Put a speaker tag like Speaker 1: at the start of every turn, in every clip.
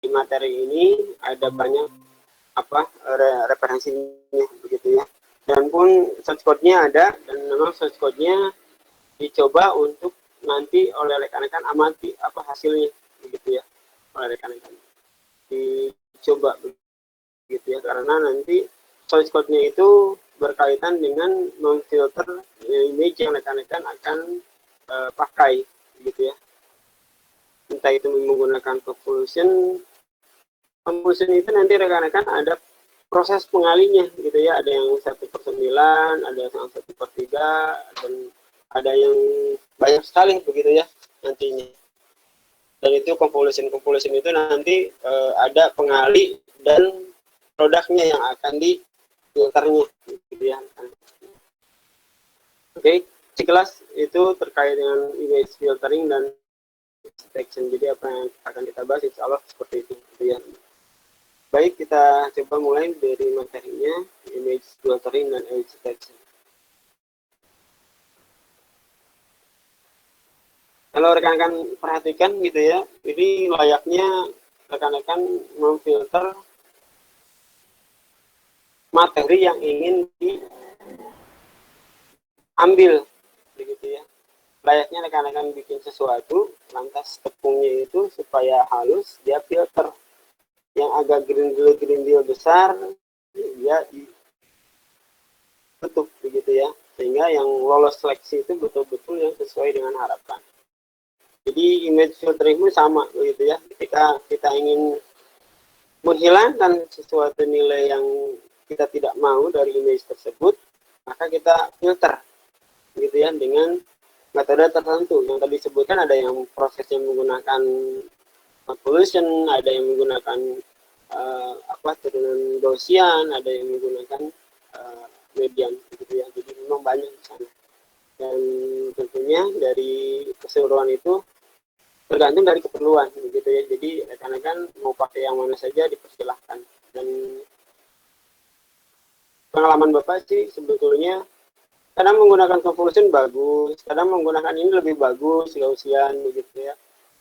Speaker 1: di materi ini ada banyak referensinya begitu ya, dan pun source code-nya ada, dan memang source code-nya dicoba untuk nanti oleh rekan-rekan amati apa hasilnya begitu ya, oleh rekan-rekan dicoba begitu ya, karena nanti source code-nya itu berkaitan dengan memfilter image yang rekan-rekan akan pakai begitu ya, entah itu menggunakan convolution itu nanti rekan-rekan ada proses pengalinya gitu ya, ada yang 1/9, ada yang 1/3, dan ada yang banyak sekali begitu ya nantinya. Dan itu convolution itu nanti ada pengali dan produknya yang akan difilternya gitu ya. Oke, sekilas itu terkait dengan image filtering dan detection. Jadi apa yang akan kita bahas insya Allah seperti itu gitu ya. Baik, kita coba mulai dari materinya, image filtering dan image detection. Kalau rekan-rekan perhatikan gitu ya, ini layaknya rekan-rekan memfilter materi yang ingin diambil begitu ya. Layaknya rekan-rekan bikin sesuatu, lantas tepungnya itu supaya halus, dia filter. Yang agak gerindil besar, dia ditutup begitu ya, sehingga yang lolos seleksi itu betul-betul yang sesuai dengan harapan. Jadi image filtering itu sama begitu ya, ketika kita ingin menghilangkan sesuatu nilai yang kita tidak mau dari image tersebut, maka kita filter gitu ya dengan metode tertentu. Yang tadi disebutkan ada yang prosesnya menggunakan convolution, ada yang menggunakan turunan Gaussian, ada yang menggunakan median gitu ya. Jadi memang banyak di sana. Dan tentunya dari keseluruhan itu tergantung dari keperluan gitu ya. Jadi rekan-rekan mau pakai yang mana saja dipersilahkan. Dan pengalaman Bapak sih sebetulnya kadang menggunakan convolution bagus, kadang menggunakan ini lebih bagus, Gaussian begitu ya,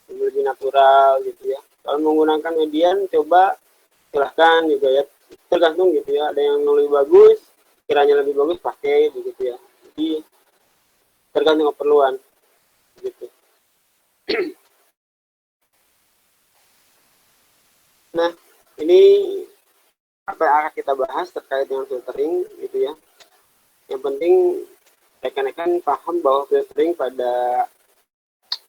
Speaker 1: lebih natural gitu ya. Kalau menggunakan median, coba silahkan juga ya, tergantung gitu ya. Ada yang lebih bagus, kiranya lebih bagus pakai begitu ya. Jadi tergantung keperluan gitu. Nah, ini apa yang akan kita bahas terkait dengan filtering gitu ya. Yang penting rekan-rekan paham bahwa filtering pada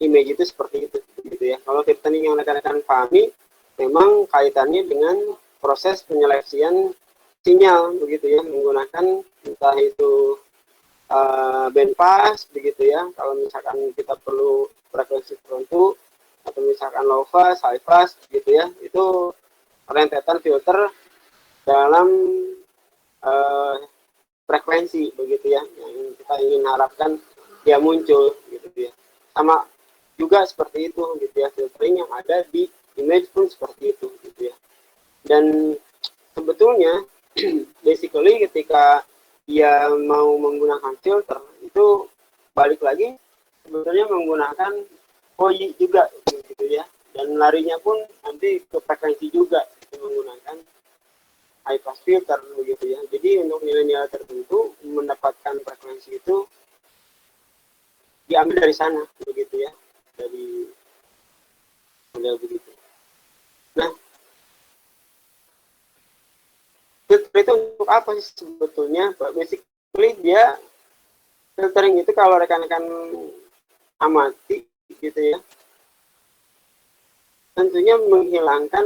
Speaker 1: image itu seperti itu gitu ya. Kalau filtering yang rekan-rekan pahami memang kaitannya dengan proses penyeleksian sinyal begitu ya, menggunakan entah itu bandpass begitu ya, kalau misalkan kita perlu frekuensi tertentu, atau misalkan low pass, high pass gitu ya, itu rentetan filter dalam frekuensi begitu ya, yang kita ingin harapkan dia muncul gitu ya. Sama juga seperti itu gitu ya, filtering yang ada di image pun seperti itu gitu ya. Dan sebetulnya basically ketika dia mau menggunakan filter itu balik lagi sebetulnya menggunakan POI juga gitu ya, dan larinya pun nanti ke frekuensi juga menggunakan high pass filter begitu ya. Jadi untuk nilai-nilai tertentu mendapatkan frekuensi itu diambil dari sana begitu ya, dari model begitu. Nah, filter itu untuk apa sih sebetulnya? Basically dia filtering itu kalau rekan-rekan amati gitu ya, tentunya menghilangkan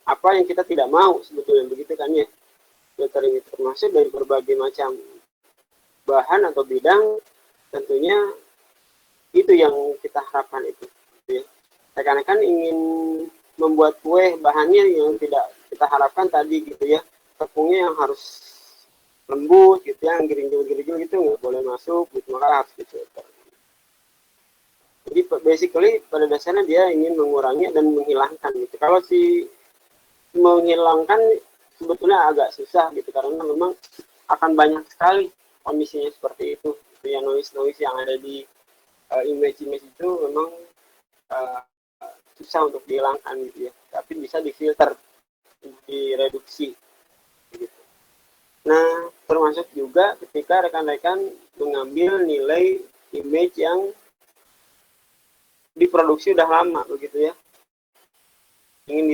Speaker 1: apa yang kita tidak mau sebetulnya begitu kan ya. Filtering itu termasuk dari berbagai macam bahan atau bidang, tentunya itu yang kita harapkan itu gitu ya. Rekan-rekan ingin membuat kue, bahannya yang tidak kita harapkan tadi gitu ya, tepungnya yang harus lembut gitu ya, yang gerinjil-gerinjil gitu nggak boleh masuk gitu, maka harus difilter. Jadi basically pada dasarnya dia ingin mengurangi dan menghilangkan gitu. Kalau si menghilangkan sebetulnya agak susah gitu, karena memang akan banyak sekali kondisinya seperti itu. Ya, noise yang ada di image itu memang susah untuk dihilangkan gitu ya. tapi bisa difilter, direduksi gitu. Nah, termasuk juga ketika rekan-rekan mengambil nilai image yang diproduksi udah lama begitu ya, ingin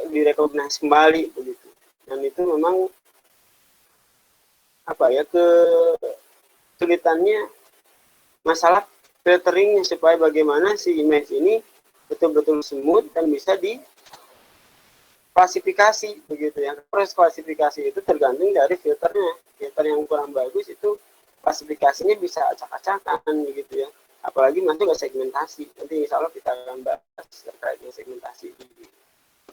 Speaker 1: direkognize kembali begitu. Dan itu memang apa ya, kesulitannya masalah filteringnya, supaya bagaimana si image ini betul-betul smooth dan bisa diklasifikasi begitu ya. Proses klasifikasi itu tergantung dari filternya. Filter yang kurang bagus itu klasifikasinya bisa acak-acakan begitu ya. Apalagi masuk ke segmentasi. Nanti insya Allah kita akan bahas terkait dengan segmentasi di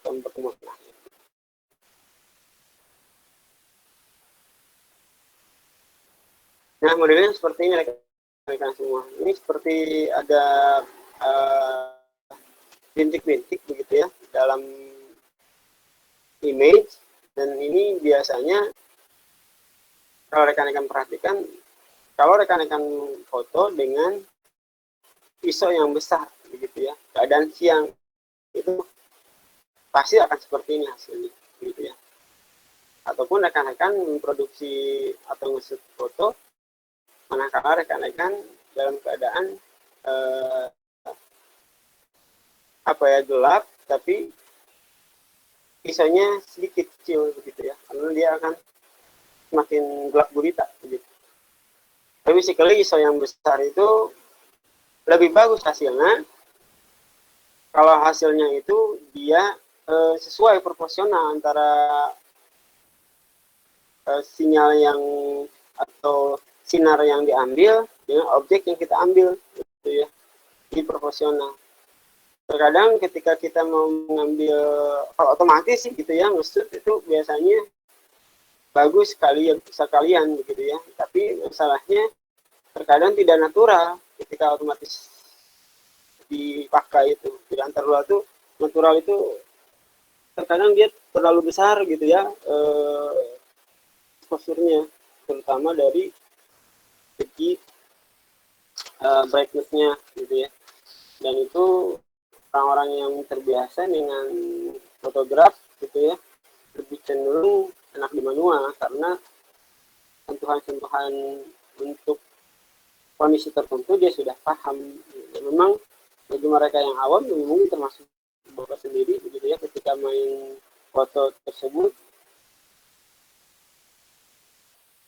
Speaker 1: pertemuan akhir. Nah, modelnya seperti ini rekan-rekan semua. Ini seperti ada bintik-bintik begitu ya dalam image, dan ini biasanya kalau rekan-rekan perhatikan, kalau rekan-rekan foto dengan ISO yang besar begitu ya, keadaan siang, itu pasti akan seperti ini hasilnya begitu ya. Ataupun rekan-rekan memproduksi atau nge-shoot foto manakala rekan-rekan dalam keadaan gelap, tapi ISO-nya sedikit kecil begitu ya, karena dia akan semakin gelap gulita begitu. Tapi basically ISO yang besar itu lebih bagus hasilnya kalau hasilnya itu dia sesuai proporsional antara sinyal yang atau sinar yang diambil dengan objek yang kita ambil gitu ya, di proporsional. Terkadang ketika kita mau mengambil, kalau otomatis sih gitu ya, nge-shoot itu biasanya bagus sekalian gitu ya, tapi masalahnya terkadang tidak natural ketika otomatis dipakai itu. Tidak terlalu itu natural, itu terkadang dia terlalu besar gitu ya exposure-nya, terutama dari segi brightness-nya gitu ya. Dan itu orang-orang yang terbiasa dengan fotograf gitu ya, lebih cenderung enak di manual, karena sentuhan-sentuhan untuk kondisi tertentu dia sudah paham. Dan memang bagi mereka yang awam, mungkin termasuk Bapak sendiri begitu ya, ketika main foto tersebut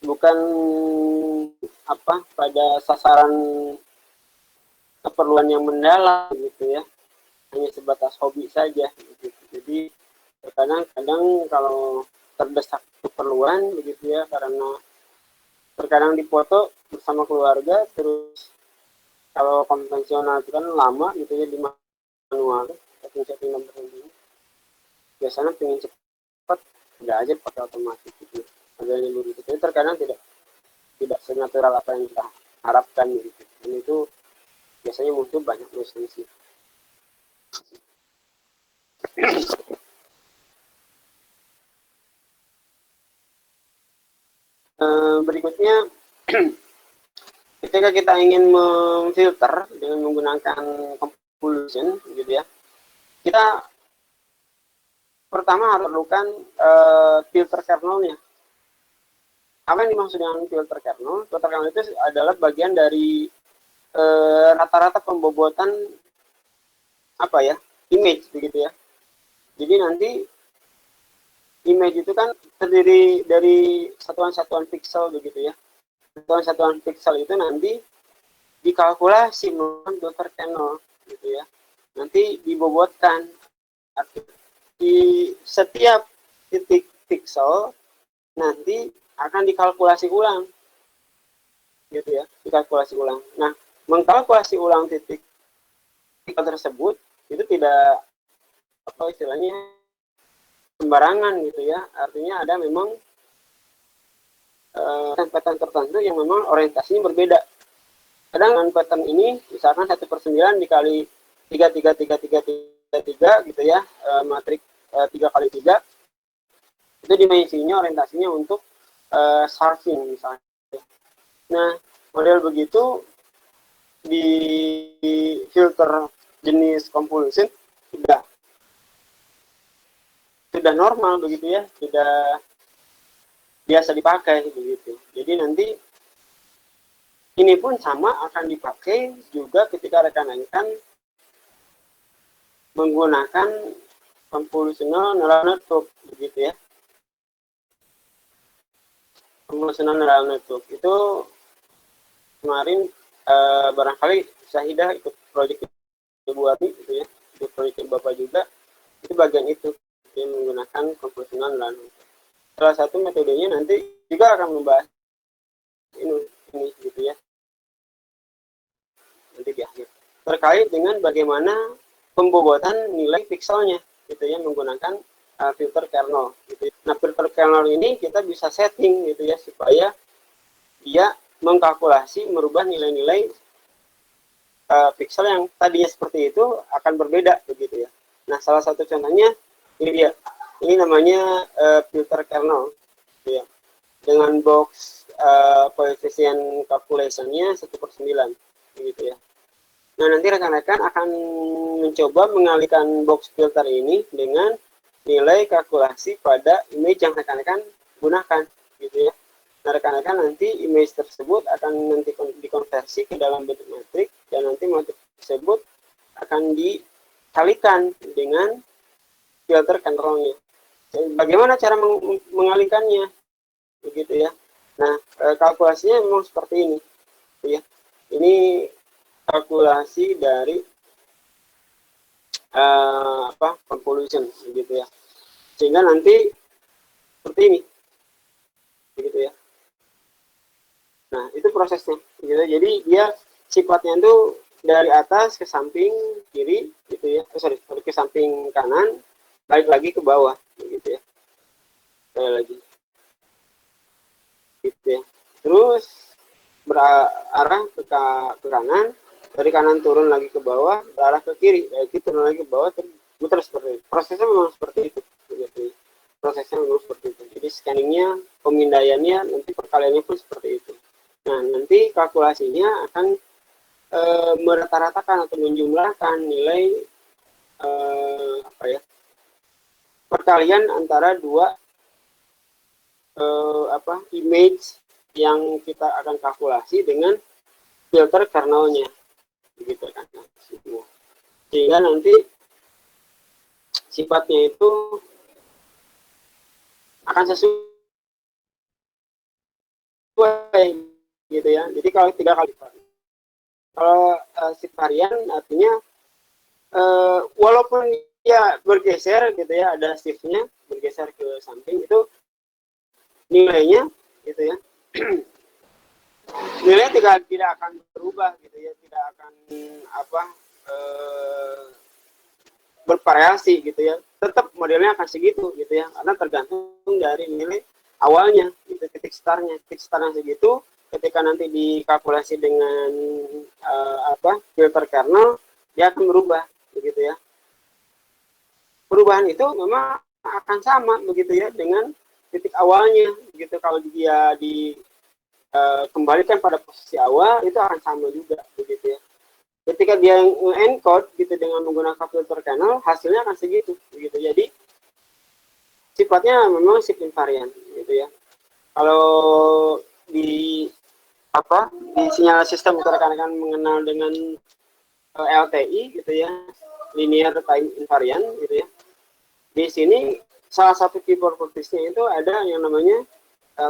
Speaker 1: bukan pada sasaran keperluan yang mendalam gitu ya, hanya sebatas hobi saja gitu. Jadi kadang-kadang kalau terdesak keperluan begitu ya, karena terkadang difoto bersama keluarga, terus kalau konvensional itu kan lama gitu ya di manual, setting nomor ini biasanya pengen cepat, udah aja pakai otomatis gitu, adanya begitu. Jadi terkadang tidak senatural apa yang kita harapkan gitu, dan itu biasanya muncul banyak frustasi. Berikutnya ketika kita ingin memfilter dengan menggunakan compulsion gitu ya, kita pertama harus perlukan filter kernelnya. Apa yang dimaksud dengan filter kernel? Filter kernel itu adalah bagian dari rata-rata pembobotan image begitu ya. Jadi nanti image itu kan terdiri dari satuan-satuan pixel begitu ya. Satuan-satuan pixel itu nanti dikalkulasi menggunakan filter kernel gitu ya. Nanti dibobotkan di setiap titik pixel, nanti akan dikalkulasi ulang gitu ya, dikalkulasi ulang. Nah, mengkalkulasi ulang titik pixel tersebut itu tidak istilahnya sembarangan gitu ya, artinya ada memang pattern tertentu yang memang orientasinya berbeda. Kadang pattern ini misalkan 1/9 dikali 3 gitu ya, matrik 3x3 itu dimensinya orientasinya untuk surfing misalnya. Nah, model begitu di filter jenis compulsion tidak sudah normal begitu ya, sudah biasa dipakai begitu. Jadi nanti ini pun sama akan dipakai juga ketika rekan-rekan menggunakan convolutional neural network begitu ya. Convolutional neural network itu kemarin barangkali Syahidah ikut proyek Ibu Ati gitu ya, ikut proyek Bapak juga, itu bagian itu yang menggunakan convolutional neural network. Salah satu metodenya nanti juga akan membahas ini gitu ya, nanti di akhir, terkait dengan bagaimana pembobotan nilai pikselnya gitu ya, menggunakan filter kernel gitu ya. Nah, filter kernel ini kita bisa setting gitu ya, supaya dia mengkalkulasi merubah nilai-nilai piksel yang tadinya seperti itu akan berbeda begitu ya. Nah, salah satu contohnya ini dia, ini namanya filter kernel gitu ya, dengan box koefisien calculation-nya 1/9 gitu ya. Nah, nanti rekan-rekan akan mencoba mengalihkan box filter ini dengan nilai kalkulasi pada image yang rekan-rekan gunakan gitu ya. Nah, rekan-rekan nanti image tersebut akan nanti dikonversi ke dalam bentuk matrik, dan nanti matrik tersebut akan dikalikan dengan filter kernelnya. Bagaimana cara mengalihkannya begitu ya. Nah, kalkulasinya memang seperti ini ya. Ini kalkulasi dari convolution gitu ya, sehingga nanti seperti ini begitu ya. Nah, itu prosesnya gitu. Jadi dia sifatnya itu dari atas ke samping kiri gitu ya, ke samping kanan, balik lagi ke bawah gitu ya, balik lagi gitu ya, terus berarah ke kanan, dari kanan turun lagi ke bawah, berarah ke kiri, dari turun lagi ke bawah, terus seperti itu. Prosesnya memang seperti itu gitu. Prosesnya memang seperti itu. Jadi scanningnya, pemindaiannya, nanti perkaliannya pun seperti itu. Nah, nanti kalkulasinya akan merata-ratakan atau menjumlahkan nilai perkalian antara dua image yang kita akan kalkulasi dengan filter kernelnya begitu kan, sehingga nanti sifatnya itu akan sesuai gitu ya. Jadi kalau 3 kali kalau shift varian artinya walaupun ya bergeser gitu ya, ada shiftnya bergeser ke samping, itu nilainya gitu ya nilainya tidak akan berubah gitu ya, tidak akan bervariasi gitu ya, tetap modelnya akan segitu gitu ya, karena tergantung dari nilai awalnya itu, titik startnya segitu. Ketika nanti dikalkulasi dengan filter kernel, dia akan berubah begitu ya. Perubahan itu memang akan sama begitu ya dengan titik awalnya gitu. Kalau dia dikembalikan pada posisi awal, itu akan sama juga begitu ya. Ketika dia encode gitu dengan menggunakan filter kernel, hasilnya akan segitu begitu. Jadi sifatnya memang shift invariant gitu ya. Kalau di di sinyal sistem itu rekan-rekan mengenal dengan LTI gitu ya, linear time invariant gitu ya. Di sini salah satu key propertiesnya itu ada yang namanya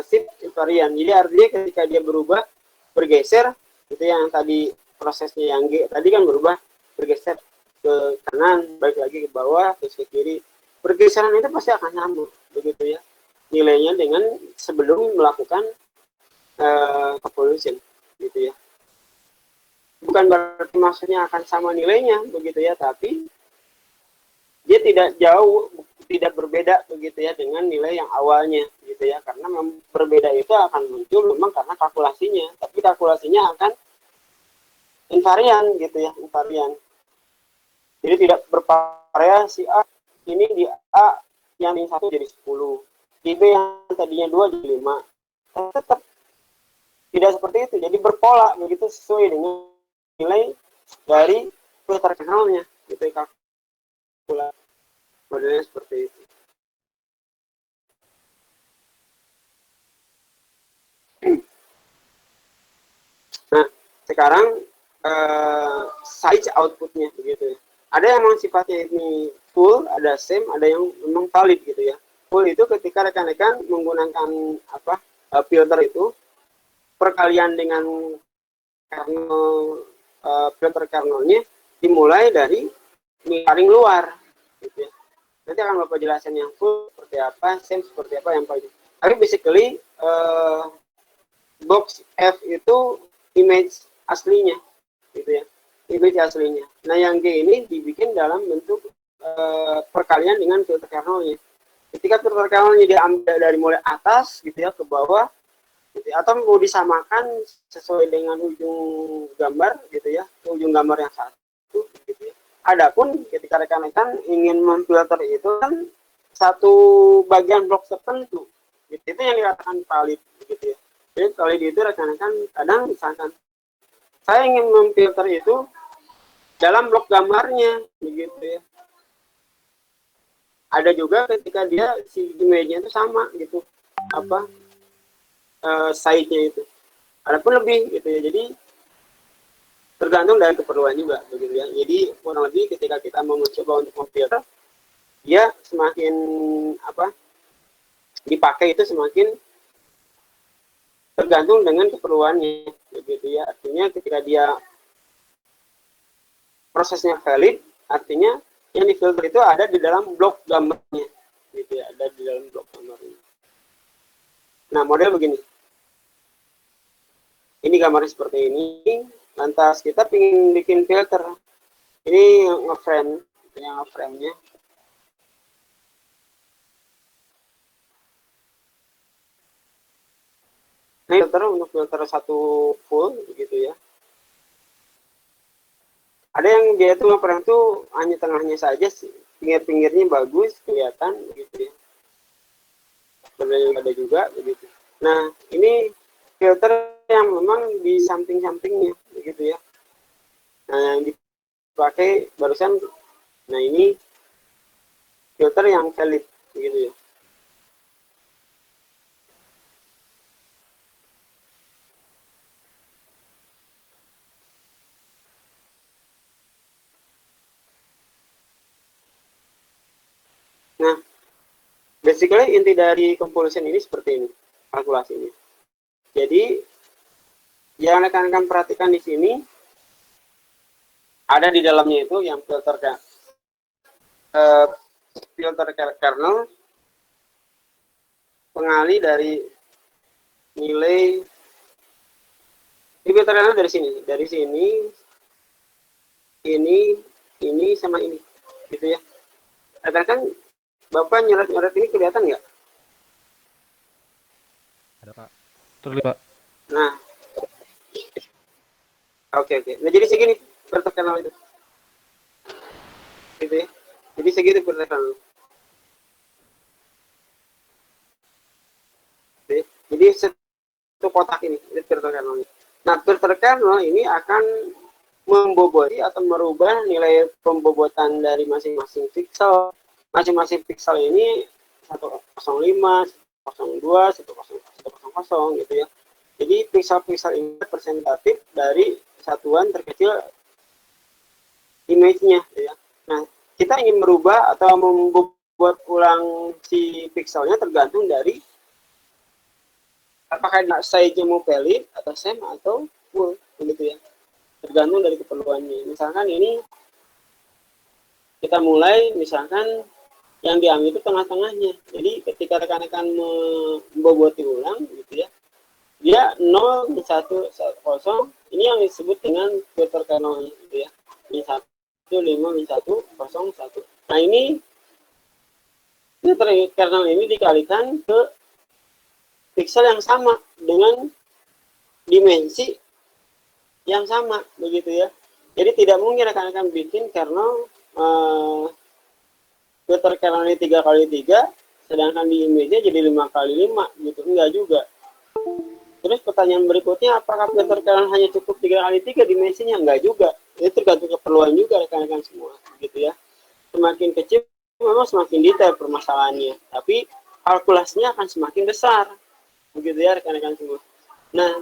Speaker 1: shift invariant. Jadi artinya ketika dia berubah, bergeser itu yang tadi prosesnya yang G tadi kan berubah, bergeser ke kanan, balik lagi ke bawah, terus ke kiri. Pergeseran itu pasti akan sama begitu ya, nilainya dengan sebelum melakukan convolution gitu ya. Bukan berarti maksudnya akan sama nilainya begitu ya, tapi dia tidak jauh, tidak berbeda begitu ya dengan nilai yang awalnya gitu ya, karena berbeda itu akan muncul memang karena kalkulasinya, tapi kalkulasinya akan invarian gitu ya, invarian. Jadi tidak bervariasi, ini di A yang ini 1 jadi 10, di B yang tadinya 2 jadi 5. Tetap tidak seperti itu, jadi berpola begitu sesuai dengan nilai dari filter kernelnya gitu ya, kalkulasi modelnya seperti itu. sekarang size outputnya begitu ya. Ada yang memang sifatnya ini full, ada same, ada yang memang valid gitu ya. Full itu ketika rekan-rekan menggunakan filter itu perkalian dengan kernel, filter kernelnya dimulai dari paling luar gitu ya. Nanti akan Bapak jelasin yang full seperti apa, same seperti apa, yang valid. Tapi basically box F itu image aslinya gitu ya, image aslinya. Nah yang G ini dibikin dalam bentuk perkalian dengan filter kernelnya. Ketika filter kernelnya diambil dari mulai atas gitu ya ke bawah gitu ya, atau mau disamakan sesuai dengan ujung gambar gitu ya, ujung gambar yang satu gitu ya. Adapun ketika rekan-rekan ingin memfilter itu kan satu bagian blok tertentu gitu, itu yang dikatakan valid gitu ya. Jadi valid itu rekan-rekan kadang misalkan saya ingin memfilter itu dalam blok gambarnya begitu ya. Ada juga ketika dia si image-nya itu sama gitu, size-nya itu. Adapun lebih gitu ya. Jadi tergantung dari keperluan juga begitu ya. Jadi kurang lebih ketika kita mau mencoba untuk memfilter, dia semakin dipakai itu semakin tergantung dengan keperluannya begitu ya. Artinya ketika dia prosesnya valid, artinya yang difilter itu ada di dalam blok gambarnya gitu ya, ada di dalam blok gambarnya. Nah model begini, ini gambarnya seperti ini. Lantas kita ingin bikin filter, ini ngeframe, yang ngeframe-nya ini filter untuk filter satu full begitu ya. Ada yang dia itu ngeframe tuh hanya tengahnya saja sih, pinggir-pinggirnya bagus kelihatan gitu ya. Sebenarnya ada juga begitu. Nah ini filter yang memang di samping-sampingnya begitu ya. Nah yang dipakai barusan, nah ini filter yang valid begitu ya. Nah, basically inti dari convolution ini seperti ini, kalkulasinya. Jadi, yang rekan-rekan perhatikan di sini, ada di dalamnya itu yang filter kernel, pengalih dari nilai, ini filter kernel dari sini, ini sama ini, gitu ya. Rekan-rekan, Bapak nyoret-nyoret ini kelihatan nggak?
Speaker 2: Ada Pak. Terlihat Pak.
Speaker 1: Nah, oke. Nah jadi segini filter kernel itu, gitu ya. Jadi segitu filter kernel. Jadi satu kotak ini filter kernel. Nah filter kernel ini akan memboboti atau merubah nilai pembobotan dari masing-masing pixel. Masing-masing pixel ini 105, 102, 100 gitu ya. Jadi pixel-pixel ini representatif dari satuan terkecil image-nya ya. Nah, kita ingin merubah atau membuat ulang si pixelnya tergantung dari apakah size-nya mau valid atau same atau full begitu ya. Tergantung dari keperluannya. Misalkan ini kita mulai misalkan yang diambil itu tengah-tengahnya. Jadi ketika rekan-rekan memboboti ulang gitu ya, dia 0, 1, 0, ini yang disebut dengan filter kernel gitu ya. Ini 1, 5, 1, 0, 1. Nah ini filter kernel ini dikalikan ke pixel yang sama dengan dimensi yang sama begitu ya. Jadi tidak mungkin rekan-rekan bikin kernel filter kernel ini 3x3 sedangkan di image-nya jadi 5x5 gitu, enggak juga. Terus pertanyaan berikutnya, apakah filter kernel hanya cukup 3x3 dimensinya? Enggak juga. Itu tergantung keperluan juga rekan-rekan semua gitu ya. Semakin kecil memang semakin detail permasalahannya, tapi kalkulasinya akan semakin besar begitu ya rekan-rekan semua. Nah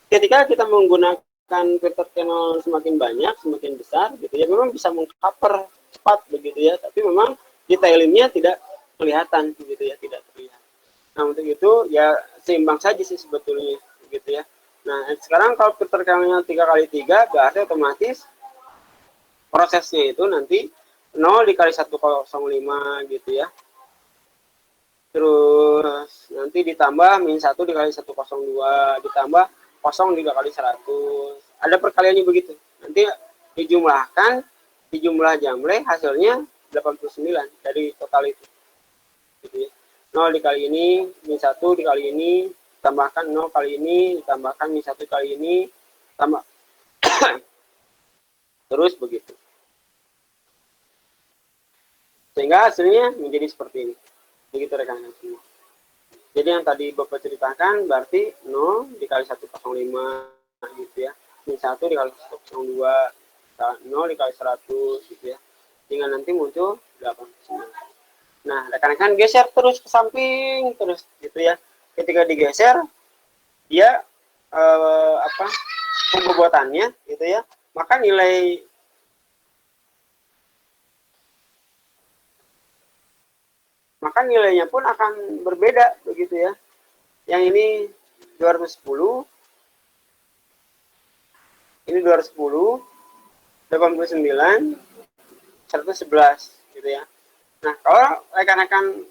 Speaker 1: ketika kita menggunakan filter channel semakin banyak, semakin besar gitu ya, memang bisa mengcover cepat begitu ya, tapi memang detailingnya tidak kelihatan gitu ya, tidak terlihat. Nah untuk itu ya seimbang saja sih sebetulnya gitu ya. Nah sekarang kalau filter channelnya 3x3 berarti otomatis prosesnya itu nanti 0 dikali 105 gitu ya. Terus nanti ditambah min 1 dikali 102 ditambah 0 dikali 100. Ada perkaliannya begitu. Nanti dijumlahkan, dijumlah jamle hasilnya 89 dari total itu. Gitu ya. 0 dikali ini, min 1 dikali ini, tambahkan 0 kali ini, ditambahkan min 1 kali ini, tambah terus begitu. Sehingga hasilnya menjadi seperti ini. Begitu rekan-rekan semua. Jadi yang tadi Bapak ceritakan berarti 0 dikali 105 gitu ya. Min 1 dikali 102, 0 dikali 100 gitu ya. Hingga nanti muncul 89. Nah, rekan-rekan geser terus ke samping terus gitu ya. Ketika digeser dia pembobotannya gitu ya. Maka nilainya pun akan berbeda begitu ya. Yang ini 210, ini 210, 89, 111 gitu ya. Nah, kalau rekan-rekan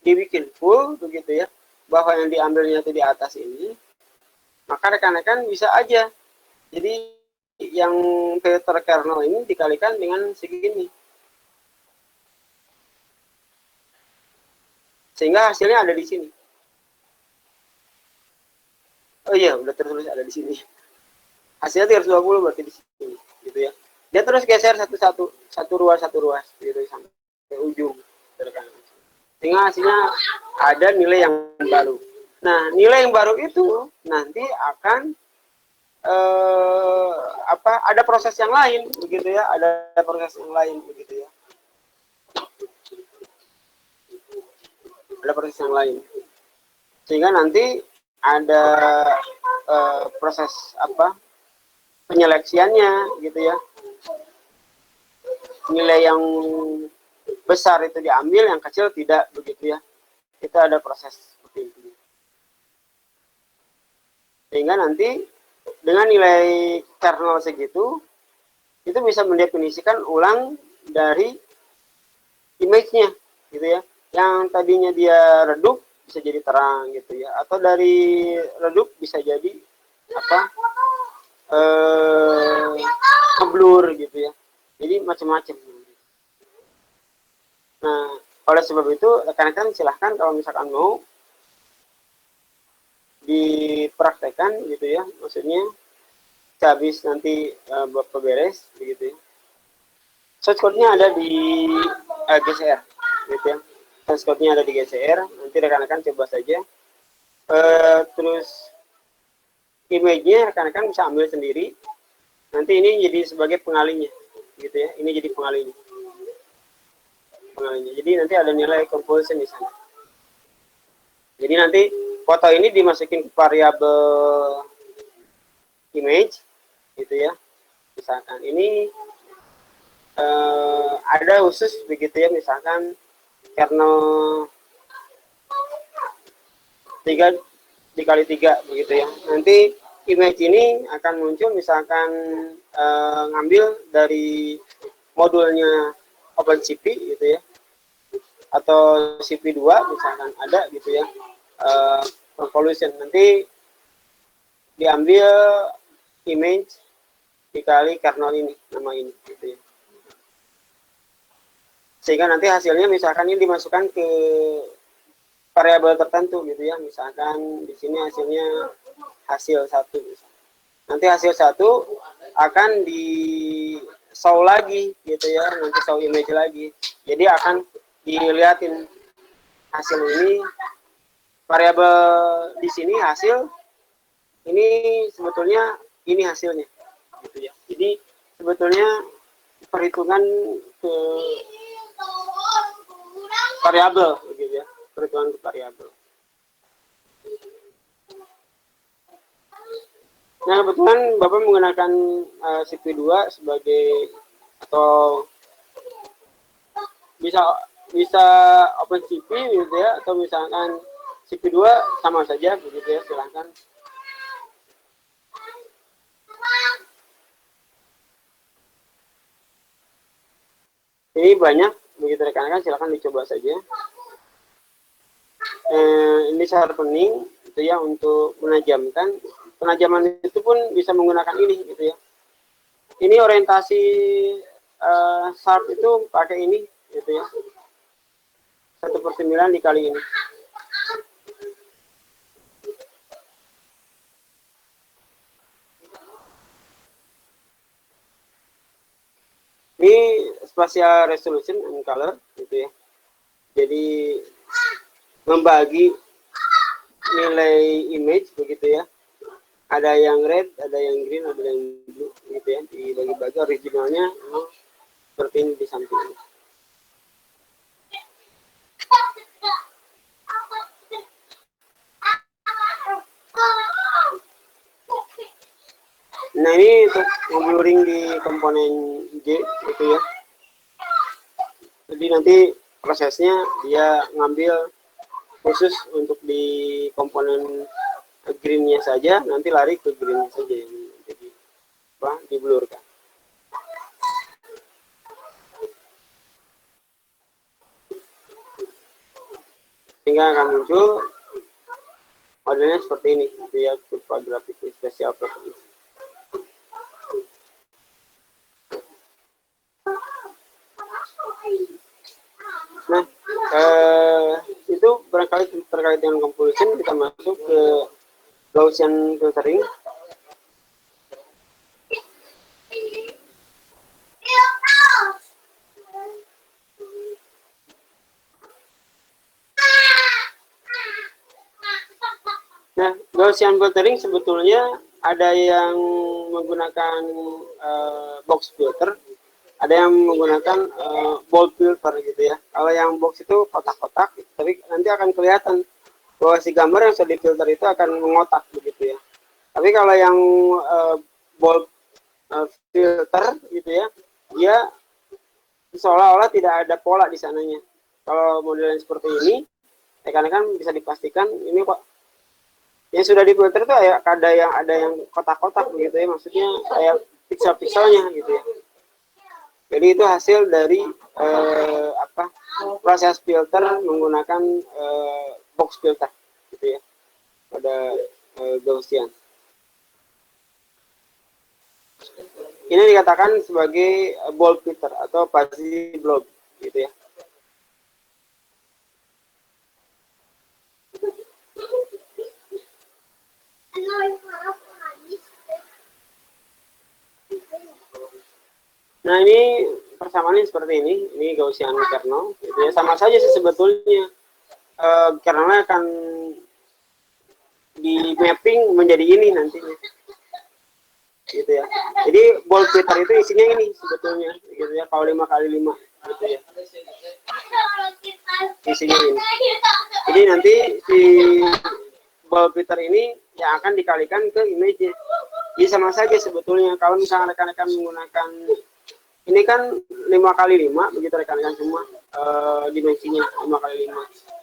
Speaker 1: dibikin full begitu ya, bahwa yang diambilnya itu di atas ini, maka rekan-rekan bisa aja. Jadi yang filter kernel ini dikalikan dengan segini. Sehingga hasilnya ada di sini. Oh iya, udah tertulis ada di sini. Hasilnya 320 berarti di sini, gitu ya. Dia terus geser satu ruas gitu sampai ke ujung. Sehingga hasilnya ada nilai yang baru. Nah, nilai yang baru itu nanti akan ada proses yang lain begitu ya, ada proses yang lain begitu ya. Ada proses yang lain. Sehingga nanti ada proses penyeleksiannya gitu ya. Nilai yang besar itu diambil, yang kecil tidak begitu ya. Itu ada proses seperti itu. Sehingga nanti dengan nilai kernel segitu itu bisa mendefinisikan ulang dari image-nya gitu ya. Yang tadinya dia redup bisa jadi terang gitu ya, atau dari redup bisa jadi ngeblur gitu ya. Jadi macam-macam. Nah, oleh sebab itu rekan-rekan silahkan kalau misalkan mau dipraktekkan gitu ya, maksudnya habis nanti Bapak beres begitu ya. Source code-nya ada di GCR gitu ya. Source code-nya ada di GCR, nanti rekan-rekan coba saja. Terus image-nya rekan-rekan bisa ambil sendiri. Nanti ini jadi sebagai pengalinya gitu ya. Ini jadi pengalinya. Jadi nanti ada nilai convolution di sana. Jadi nanti foto ini dimasukin ke variabel image gitu ya. Misalkan ini ada khusus begitu ya, misalkan kernel 3 dikali 3 begitu ya. Nanti image ini akan muncul misalkan ngambil dari modulnya OpenCV gitu ya, atau CP2 misalkan ada gitu ya, convolution. Nanti diambil image dikali kernel ini, nama ini gitu ya. Sehingga nanti hasilnya misalkan ini dimasukkan ke variabel tertentu gitu ya, misalkan di sini hasilnya hasil 1 misalkan. Nanti hasil 1 akan di show lagi gitu ya, nanti show image lagi, jadi akan dilihatin hasil ini, variabel di sini hasil ini sebetulnya ini hasilnya gitu ya. Jadi sebetulnya perhitungan ke variabel gitu ya, perhitungan ke variabel. Nah, kebetulan Bapak menggunakan CPU2 sebagai, atau bisa bisa OpenCV gitu ya, atau misalkan CPU2 sama saja begitu ya, silahkan. Ini banyak begitu rekan-rekan, silahkan dicoba saja. Ini sharpening itu ya, untuk menajamkan. Penajaman itu pun bisa menggunakan ini gitu ya. Ini orientasi sharp itu pakai ini gitu ya, 1/9 dikali ini. Ini spatial resolution and color gitu ya. Jadi membagi nilai image begitu ya. Ada yang red, ada yang green, ada yang blue gitu ya. Dibagi-bagi, originalnya seperti ini di samping ini. Nah, ini untuk nge-blurring di komponen J gitu ya. Jadi nanti prosesnya dia ngambil khusus untuk di komponen greennya saja, nanti lari ke greennya saja yang jadi di blur kan. Sehingga akan muncul modelnya seperti ini, dia kurva grafik spesial properties. Nah, itu barangkali terkait dengan composition. Kita masuk ke Gaussian filtering. Nah, Gaussian filtering sebetulnya ada yang menggunakan box filter, ada yang menggunakan bold filter gitu ya. Kalau yang box itu kotak-kotak, tapi nanti akan kelihatan bahwa si gambar yang sudah difilter itu akan mengotak begitu ya. Tapi kalau yang bold filter gitu ya, dia seolah-olah tidak ada pola di sananya. Kalau modelnya seperti ini, rekan-rekan bisa dipastikan ini kok yang sudah difilter itu ada yang kotak-kotak begitu ya, maksudnya kayak pixel-pixelnya gitu ya. Jadi itu hasil dari proses filter menggunakan box filter gitu ya pada Gaussian. Ini dikatakan sebagai bold filter atau fuzzy blob gitu ya. Nah, ini persamaannya seperti ini Gaussian kernel gitu ya. Sama saja sih sebetulnya, kernelnya akan di mapping menjadi ini nantinya gitu ya. Jadi bold filter itu isinya ini sebetulnya gitu ya, kalau 5x5 gitu ya, isinya ini. Jadi nanti si bold filter ini yang akan dikalikan ke image. Jadi sama saja sebetulnya. Kalau misalnya rekan-rekan menggunakan ini kan 5x5 begitu rekan-rekan semua, dimensinya 5x5.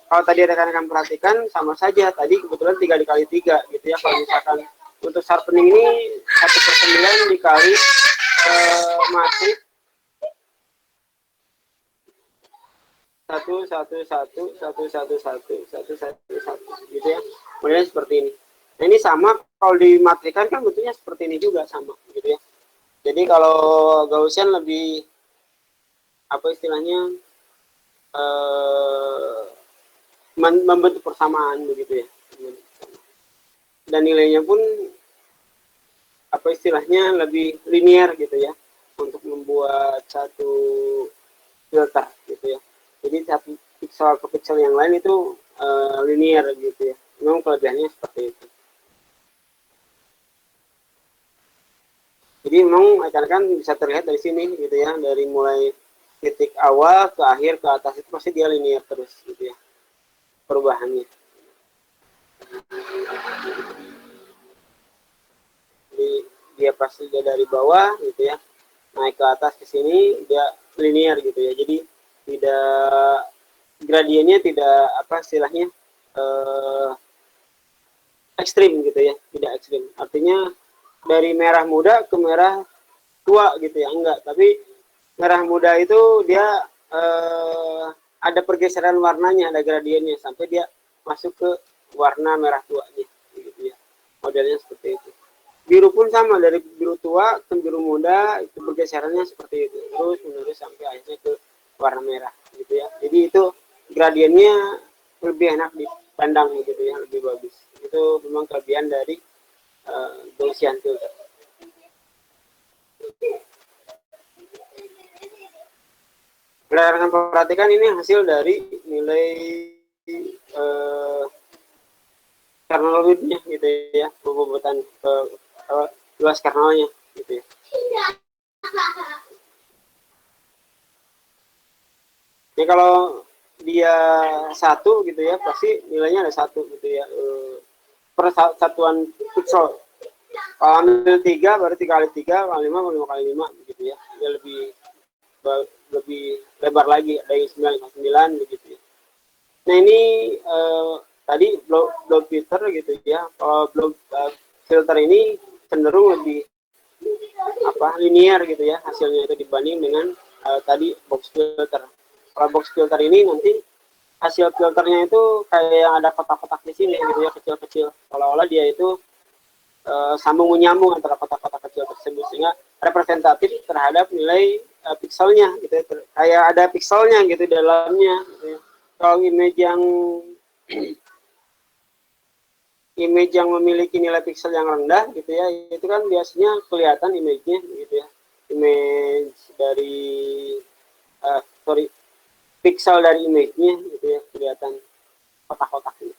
Speaker 1: Kalau tadi rekan-rekan perhatikan sama saja, tadi kebetulan 3x3 gitu ya. Kalau misalkan untuk sharpening ini 1/9 dikali matriks 1 1 1 1 1 1 1 gitu ya. Modelnya seperti ini. Nah, ini sama kalau dimatrikan kan bentuknya seperti ini juga, sama gitu ya. Jadi kalau Gaussian lebih apa istilahnya, membentuk persamaan begitu ya. Dan nilainya pun apa istilahnya lebih linear gitu ya, untuk membuat satu filter gitu ya. Jadi satu pixel ke pixel yang lain itu linear gitu ya. Memang kelebihannya seperti itu. Jadi memang rekan-rekan bisa terlihat dari sini gitu ya, dari mulai titik awal ke akhir ke atas itu pasti dia linear terus gitu ya perubahannya. Jadi dia pasti dia dari bawah gitu ya, naik ke atas ke sini dia linear gitu ya. Jadi tidak gradiennya tidak apa istilahnya ekstrim gitu ya, tidak ekstrim. Artinya dari merah muda ke merah tua gitu ya, enggak. Tapi merah muda itu dia ada pergeseran warnanya, ada gradiennya sampai dia masuk ke warna merah tuanya gitu ya. Modelnya seperti itu. Biru pun sama, dari biru tua ke biru muda itu pergeserannya seperti itu terus menerus sampai akhirnya ke warna merah gitu ya. Jadi itu gradiennya lebih enak dipandang gitu ya, lebih bagus. Itu memang kelebihan dari Gaussian filter. Rekan-rekan perhatikan ini hasil dari nilai kernel width-nya gitu ya, bobot-bobotan luas kernelnya gitu ya. Ini kalau dia 1 gitu ya, pasti nilainya ada 1 gitu ya, per satuan pixel. Kalau ambil 3 berarti kali 3, kali 5, kali 5 gitu ya. Dia lebih lebar lagi dari 9,9 begitu ya. Nah ini tadi blob filter gitu ya. Kalau blob filter ini cenderung lebih linear gitu ya hasilnya itu dibanding dengan tadi box filter. Kalau box filter ini nanti hasil filternya itu kayak yang ada kotak-kotak di sini gitu ya, kecil-kecil. Seolah-olah dia itu sambung menyambung antara kotak-kotak kecil tersebut sehingga representatif terhadap nilai pixelnya gitu ya, kayak ada pixelnya gitu dalamnya gitu ya. Kalau image yang memiliki nilai pixel yang rendah gitu ya, itu kan biasanya kelihatan image-nya gitu ya, image dari pixel dari image-nya gitu ya, kelihatan kotak-kotaknya.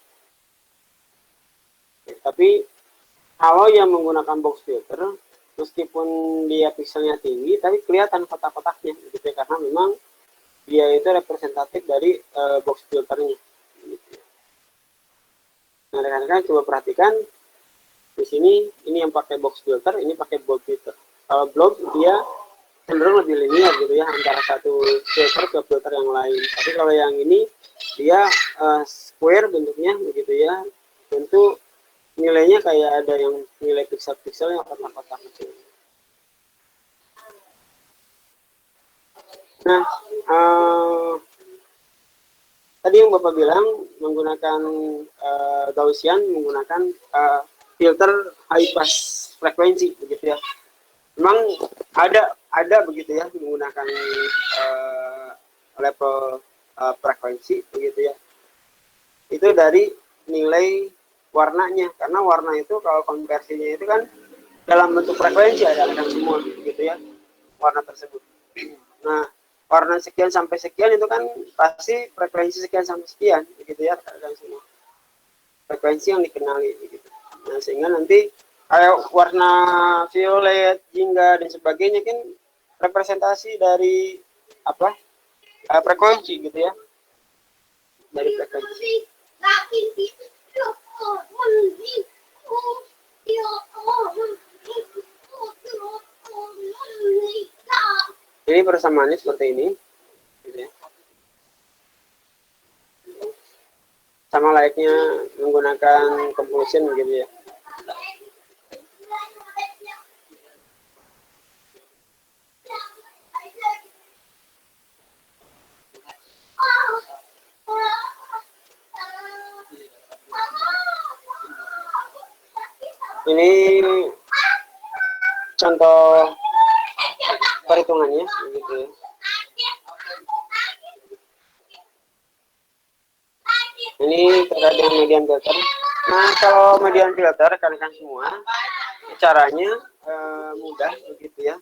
Speaker 1: Ya, tapi kalau yang menggunakan box filter, meskipun dia pixelnya tinggi, tapi kelihatan kotak-kotaknya, gitu ya, karena memang dia itu representatif dari box filternya. Gitu. Nah, rekan-rekan coba perhatikan di sini, ini yang pakai box filter, ini pakai blob filter. Kalau blob dia cenderung lebih linear gitu ya, antara satu filter ke filter yang lain. Tapi kalau yang ini dia square bentuknya begitu ya, tentu nilainya kayak ada yang nilai pixel-pixel yang kotak-kotak kecil. Nah, tadi yang Bapak bilang menggunakan Gaussian, menggunakan filter high pass frekuensi begitu ya. Memang ada begitu ya menggunakan level frekuensi begitu ya. Itu dari nilai warnanya, karena warna itu kalau konversinya itu kan dalam bentuk frekuensi ada semua gitu ya warna tersebut. Nah, warna sekian sampai sekian itu kan pasti frekuensi sekian sampai sekian begitu ya, ada semua frekuensi yang dikenali begitu. Nah, sehingga nanti kayak warna violet, jingga dan sebagainya kan representasi dari frekuensi gitu ya, dari frekuensi. Jadi persamaannya seperti ini gitu ya. Sama layaknya menggunakan convolution gitu ya. Ini contoh perhitungannya begitu ya. Ini terkait dengan median filter. Nah, kalau median filter rekan-rekan semua caranya mudah begitu ya.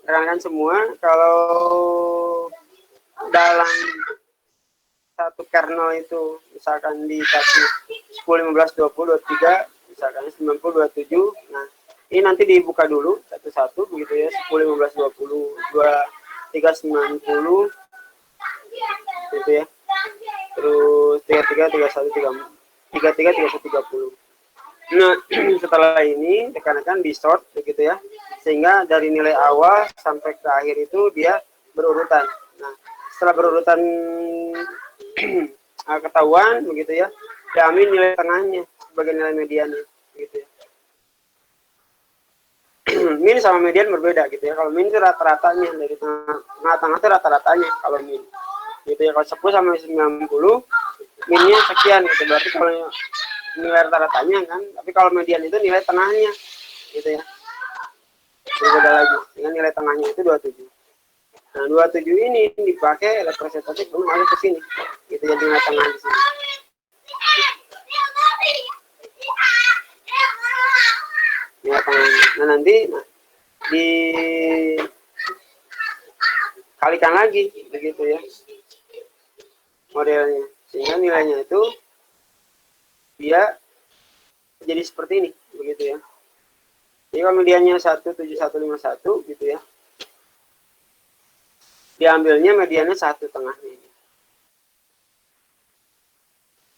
Speaker 1: Rekan-rekan semua, kalau dalam satu kernel itu misalkan dikasih 10, 15, 20, 23, misalkan 90, 27. Nah, ini nanti dibuka dulu satu-satu begitu ya, 10, 15, 20, 23, 90 gitu ya. Terus 33, 31, 33, 31, 30. Nah, setelah ini rekan-rekan di sort begitu ya, sehingga dari nilai awal sampai ke akhir itu dia berurutan. Nah, setelah berurutan ketahuan begitu ya, diambil nilai tengahnya sebagai nilai mediannya gitu ya. Min sama median berbeda gitu ya. Kalau min itu rata-ratanya dari tengah-tengah itu rata-ratanya kalau min. Gitu ya. Kalau 10 sampai 90 minnya sekian gitu. Berarti kalau nilai rata-ratanya kan, tapi kalau median itu nilai tengahnya gitu ya. Berbeda lagi. Dengan nilai tengahnya itu 27. Nah, 27 ini dipakai representatif untuk masuk ke sini. Gitu jadi nilai tengah di sini. Nilai tengahnya. Nah, nanti dikalikan lagi begitu ya modelnya, sehingga nilainya itu dia jadi seperti ini begitu ya. Jadi kalau mediannya 17151 gitu ya, diambilnya mediannya 1 tengahnya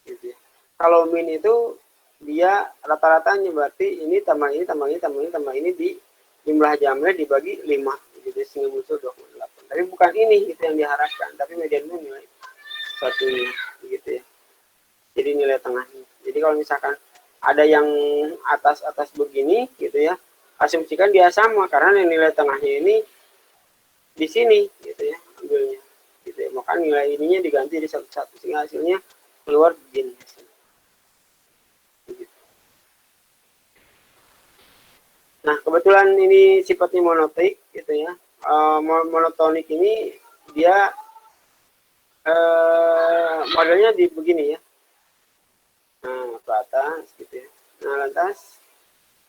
Speaker 1: gitu ya. Kalau min itu dia rata-ratanya, berarti ini tambah ini tambah ini tambah ini tambah ini di jumlah jamnya dibagi 5 gitu sehingga muncul 28. Tapi bukan ini gitu yang diharapkan, tapi mediannya nilai 1 gitu ya. Jadi nilai tengahnya. Jadi kalau misalkan ada yang atas begini gitu ya, asumsikan dia sama karena nilai tengahnya ini di sini gitu ya ambilnya gitu ya. Maka nilai ininya diganti di satu-satu sehingga hasilnya keluar begini. Nah, kebetulan ini sifatnya monotik gitu ya. Monotonik ini dia modelnya di begini ya. Nah, ke atas gitu ya. Nah, lantas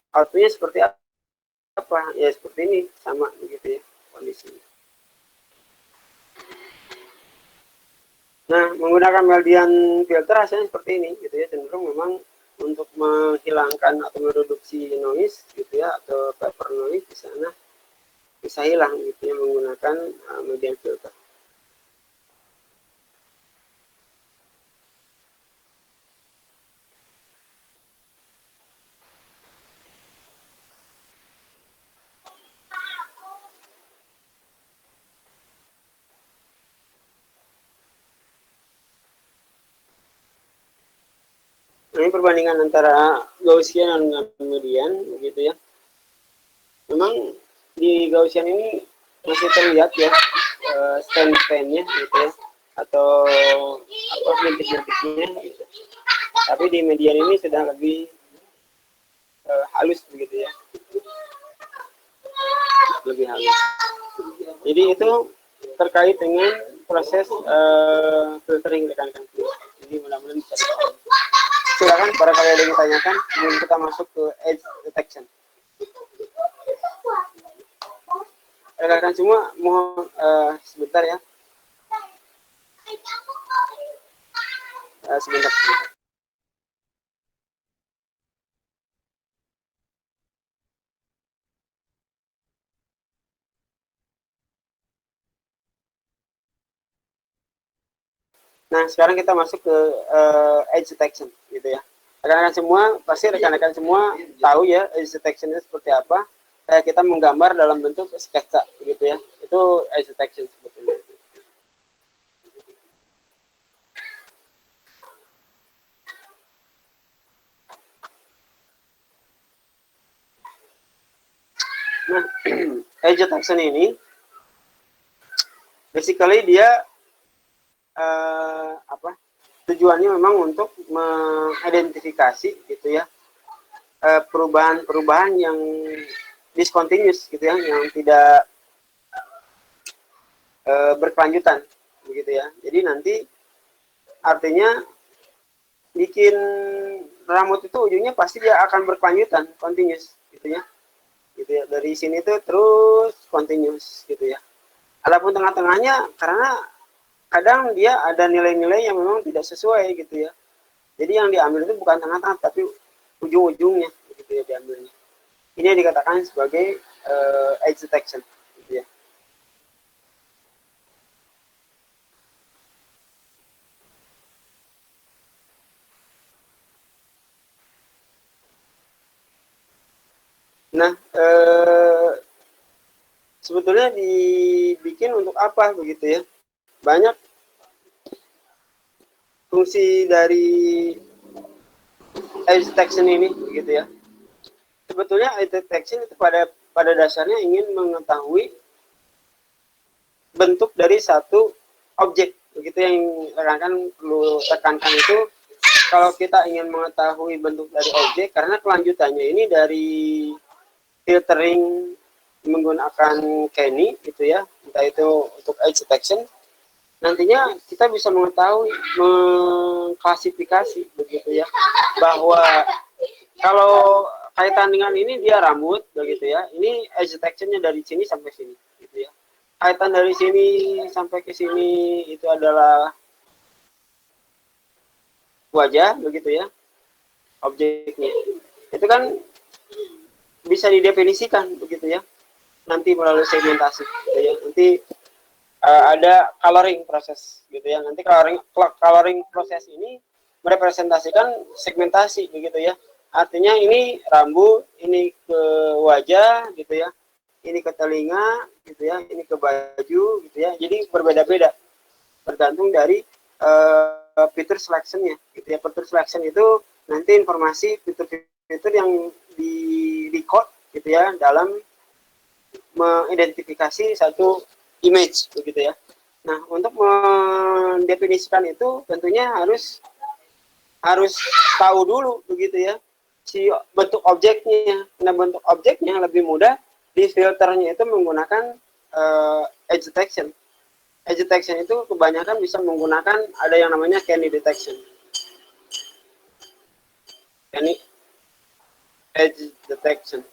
Speaker 1: outputnya seperti apa? Ya seperti ini, sama begitu ya kondisinya. Nah, menggunakan Maldian filter hasilnya seperti ini gitu ya. Cenderung memang untuk menghilangkan atau mereduksi noise gitu ya, atau paper noise di sana bisa hilang gitu ya menggunakan Maldian filter. Nah, ini perbandingan antara Gaussian dengan median begitu ya. Memang di Gaussian ini masih terlihat ya stand-standnya gitu ya, atau apa bintik-bintiknya gitu. Tapi di median ini sudah lebih halus begitu ya, lebih halus. Jadi itu terkait dengan proses filtering rekan-rekan. Jadi mudah-mudahan bisa dipahami. Silakan para kalian yang ditanyakan sebelum kita masuk ke edge detection. Rekan-rekan semua mohon sebentar ya. Sebentar. Nah, sekarang kita masuk ke edge detection gitu ya. Rekan-rekan semua, pasti rekan-rekan semua tahu ya edge detection itu seperti apa. Kayak kita menggambar dalam bentuk sketsa gitu ya. Itu edge detection sebetulnya. Nah, edge detection ini basically dia apa? Tujuannya memang untuk mengidentifikasi gitu ya perubahan-perubahan yang discontinuous gitu ya, yang tidak berkelanjutan begitu ya. Jadi nanti artinya bikin rambut itu ujungnya pasti dia akan berkelanjutan, continuous gitu ya. Gitu ya. Dari sini tuh terus continuous gitu ya. Adapun tengah-tengahnya karena kadang dia ada nilai-nilai yang memang tidak sesuai gitu ya. Jadi yang diambil itu bukan tengah-tengah tapi ujung-ujungnya gitu ya diambilnya. Ini yang dikatakan sebagai edge detection gitu ya. Nah, sebetulnya dibikin untuk apa begitu ya? Banyak fungsi dari edge detection ini begitu ya. Sebetulnya edge detection itu pada dasarnya ingin mengetahui bentuk dari satu objek begitu. Yang rekan perlu tekankan itu, kalau kita ingin mengetahui bentuk dari objek, karena kelanjutannya ini dari filtering menggunakan Kenny gitu ya, entah itu untuk edge detection, nantinya kita bisa mengetahui, mengklasifikasi begitu ya, bahwa kalau kaitan dengan ini dia rambut begitu ya, ini edge detectionnya dari sini sampai sini gitu ya. Kaitan dari sini sampai ke sini itu adalah wajah begitu ya, objeknya. Itu kan bisa didefinisikan begitu ya, nanti melalui segmentasi gitu ya. Nanti ada coloring proses gitu ya. Nanti coloring proses ini merepresentasikan segmentasi begitu ya. Artinya ini rambut, ini ke wajah gitu ya, ini ke telinga gitu ya, ini ke baju gitu ya. Jadi berbeda-beda tergantung dari fitur selection-nya gitu ya. Fitur selection itu nanti informasi fitur-fitur yang di record gitu ya dalam mengidentifikasi satu image begitu ya. Nah, untuk mendefinisikan itu tentunya harus tahu dulu begitu ya si bentuk objeknya. Nah, bentuk objeknya lebih mudah di filternya itu menggunakan edge detection. Edge detection itu kebanyakan bisa menggunakan ada yang namanya Kenny detection. Kenny edge detection.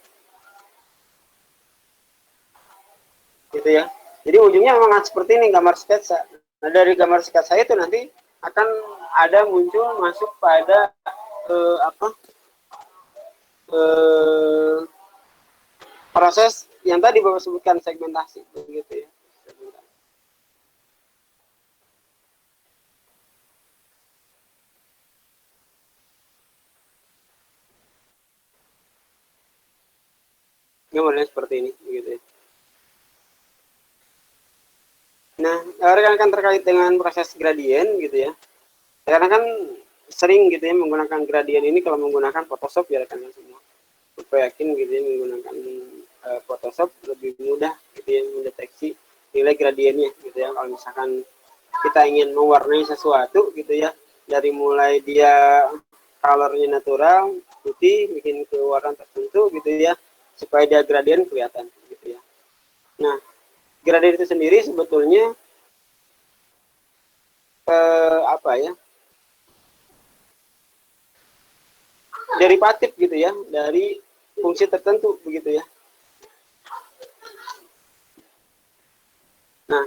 Speaker 1: Gitu ya. Jadi ujungnya memang seperti ini gambar sketsa. Nah, dari gambar sketsa itu nanti akan ada muncul masuk pada proses yang tadi Bapak sebutkan, segmentasi begitu ya. Gambarnya seperti ini begitu ya. Nah, rekan-rekan terkait dengan proses gradien gitu ya. Karena kan sering gitu ya menggunakan gradien ini kalau menggunakan Photoshop ya rekan-rekan semua. Saya yakin gitu ya menggunakan Photoshop lebih mudah gitu ya mendeteksi nilai gradiennya gitu ya. Kalau misalkan kita ingin mewarnai sesuatu gitu ya, dari mulai dia colornya natural putih bikin ke warna tertentu gitu ya, supaya dia gradien kelihatan gitu ya. Nah, gradien itu sendiri sebetulnya apa ya, derivatif gitu ya dari fungsi tertentu begitu ya. Nah,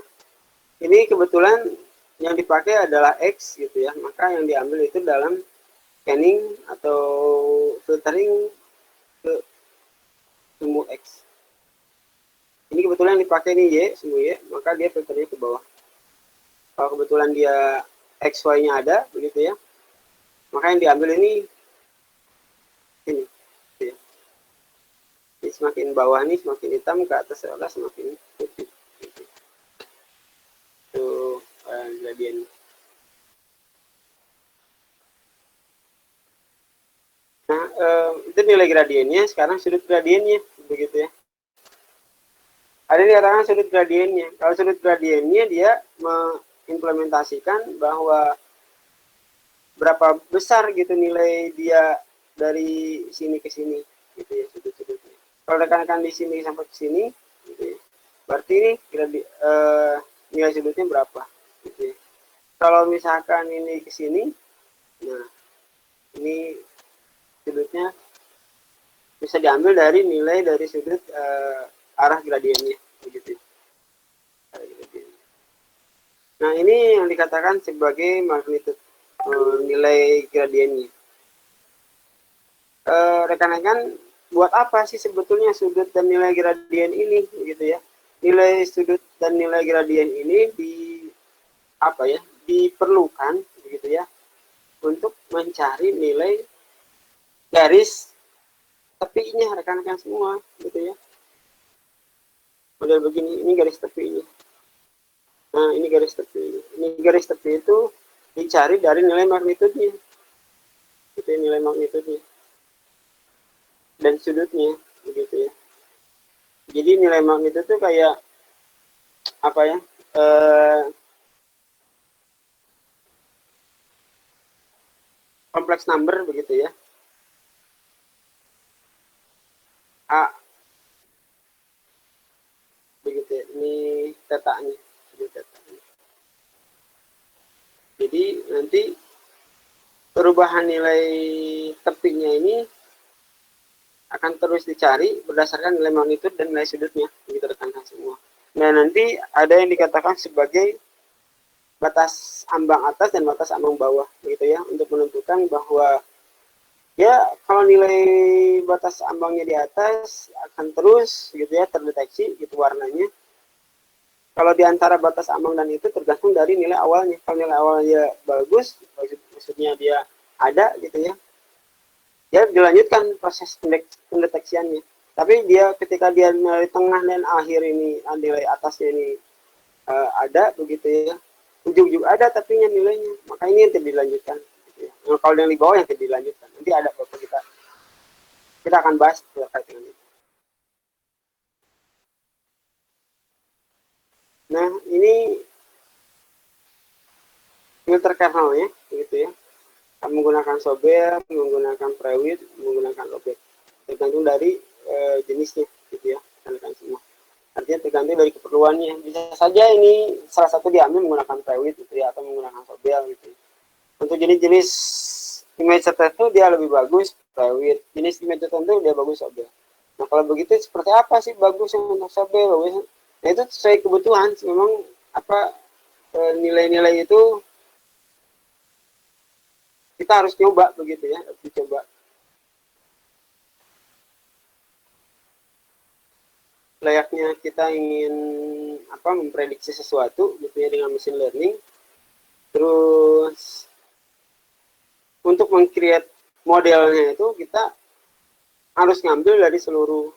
Speaker 1: ini kebetulan yang dipakai adalah X gitu ya, maka yang diambil itu dalam scanning atau filtering ke sumbu X. Ini kebetulan dipakai nih Y, sumbu Y, maka dia filternya ke bawah. Kalau kebetulan dia XY-nya ada begitu ya, maka yang diambil ini gitu ya. Ini semakin bawah nih semakin hitam, ke atas adalah semakin putih gitu. Itu gradien. Nah, itu nilai gradiennya. Sekarang sudut gradiennya begitu ya. Ada dikatakan sudut gradiennya. Kalau sudut gradiennya dia mengimplementasikan bahwa berapa besar gitu nilai dia dari sini ke sini gitu ya, sudut-sudutnya. Kalau rekan-rekan di sini sampai ke sini gitu ya, berarti ini nilai sudutnya berapa gitu ya. Kalau misalkan ini ke sini, nah ini sudutnya bisa diambil dari nilai dari sudut arah gradiennya begitu. Nah, ini yang dikatakan sebagai magnitude nilai gradiennya. Rekan-rekan, buat apa sih sebetulnya sudut dan nilai gradien ini gitu ya? Nilai sudut dan nilai gradien ini diperlukan begitu ya untuk mencari nilai garis tepinya rekan-rekan semua gitu ya. Model begini, ini garis tepinya. Nah, ini garis tepi. Ini garis tepi itu dicari dari nilai magnitudenya. Itu nilai magnitudenya. Dan sudutnya, begitu ya. Jadi nilai magnitudo itu kayak apa ya? Kompleks number begitu ya. A begitu ya. Ini tetanya. Jadi nanti perubahan nilai tepinya ini akan terus dicari berdasarkan nilai magnitudo dan nilai sudutnya, begitu rekan-rekan semua. Nah, nanti ada yang dikatakan sebagai batas ambang atas dan batas ambang bawah, begitu ya, untuk menentukan bahwa ya kalau nilai batas ambangnya di atas akan terus gitu ya terdeteksi gitu warnanya. Kalau di antara batas ambang dan itu tergantung dari nilai awalnya. Kalau nilai awalnya bagus, maksudnya dia ada gitu ya, dia dilanjutkan proses pendeteksiannya. Tapi dia ketika dia nilai tengah dan akhir ini nilai atasnya ini ada begitu ya, ujung-ujung ada tapi nilainya, maka ini yang tidak dilanjutkan. Gitu ya. Nah, kalau yang di bawah yang tidak dilanjutkan, nanti ada bapak kita akan bahas terkait dengan itu. Nah, ini filter kernelnya, begitu ya. Menggunakan Sobel, menggunakan Prewitt, menggunakan Lobet. Tergantung dari jenisnya, gitu ya, rekan-rekan semua. Artinya tergantung dari keperluannya. Bisa saja ini salah satu diambil menggunakan Prewitt, gitu ya, atau menggunakan Sobel, gitu. Untuk jenis-jenis image tertentu dia lebih bagus Prewitt, jenis image tertentu dia bagus Sobel. Nah, kalau begitu seperti apa sih bagus untuk Sobel? Bagus. Nah, itu sesuai kebutuhan. Memang apa nilai-nilai itu kita harus nyoba begitu ya, harus dicoba. Layaknya kita ingin apa memprediksi sesuatu gitu ya dengan machine learning. Terus untuk meng-create modelnya itu kita harus ngambil dari seluruh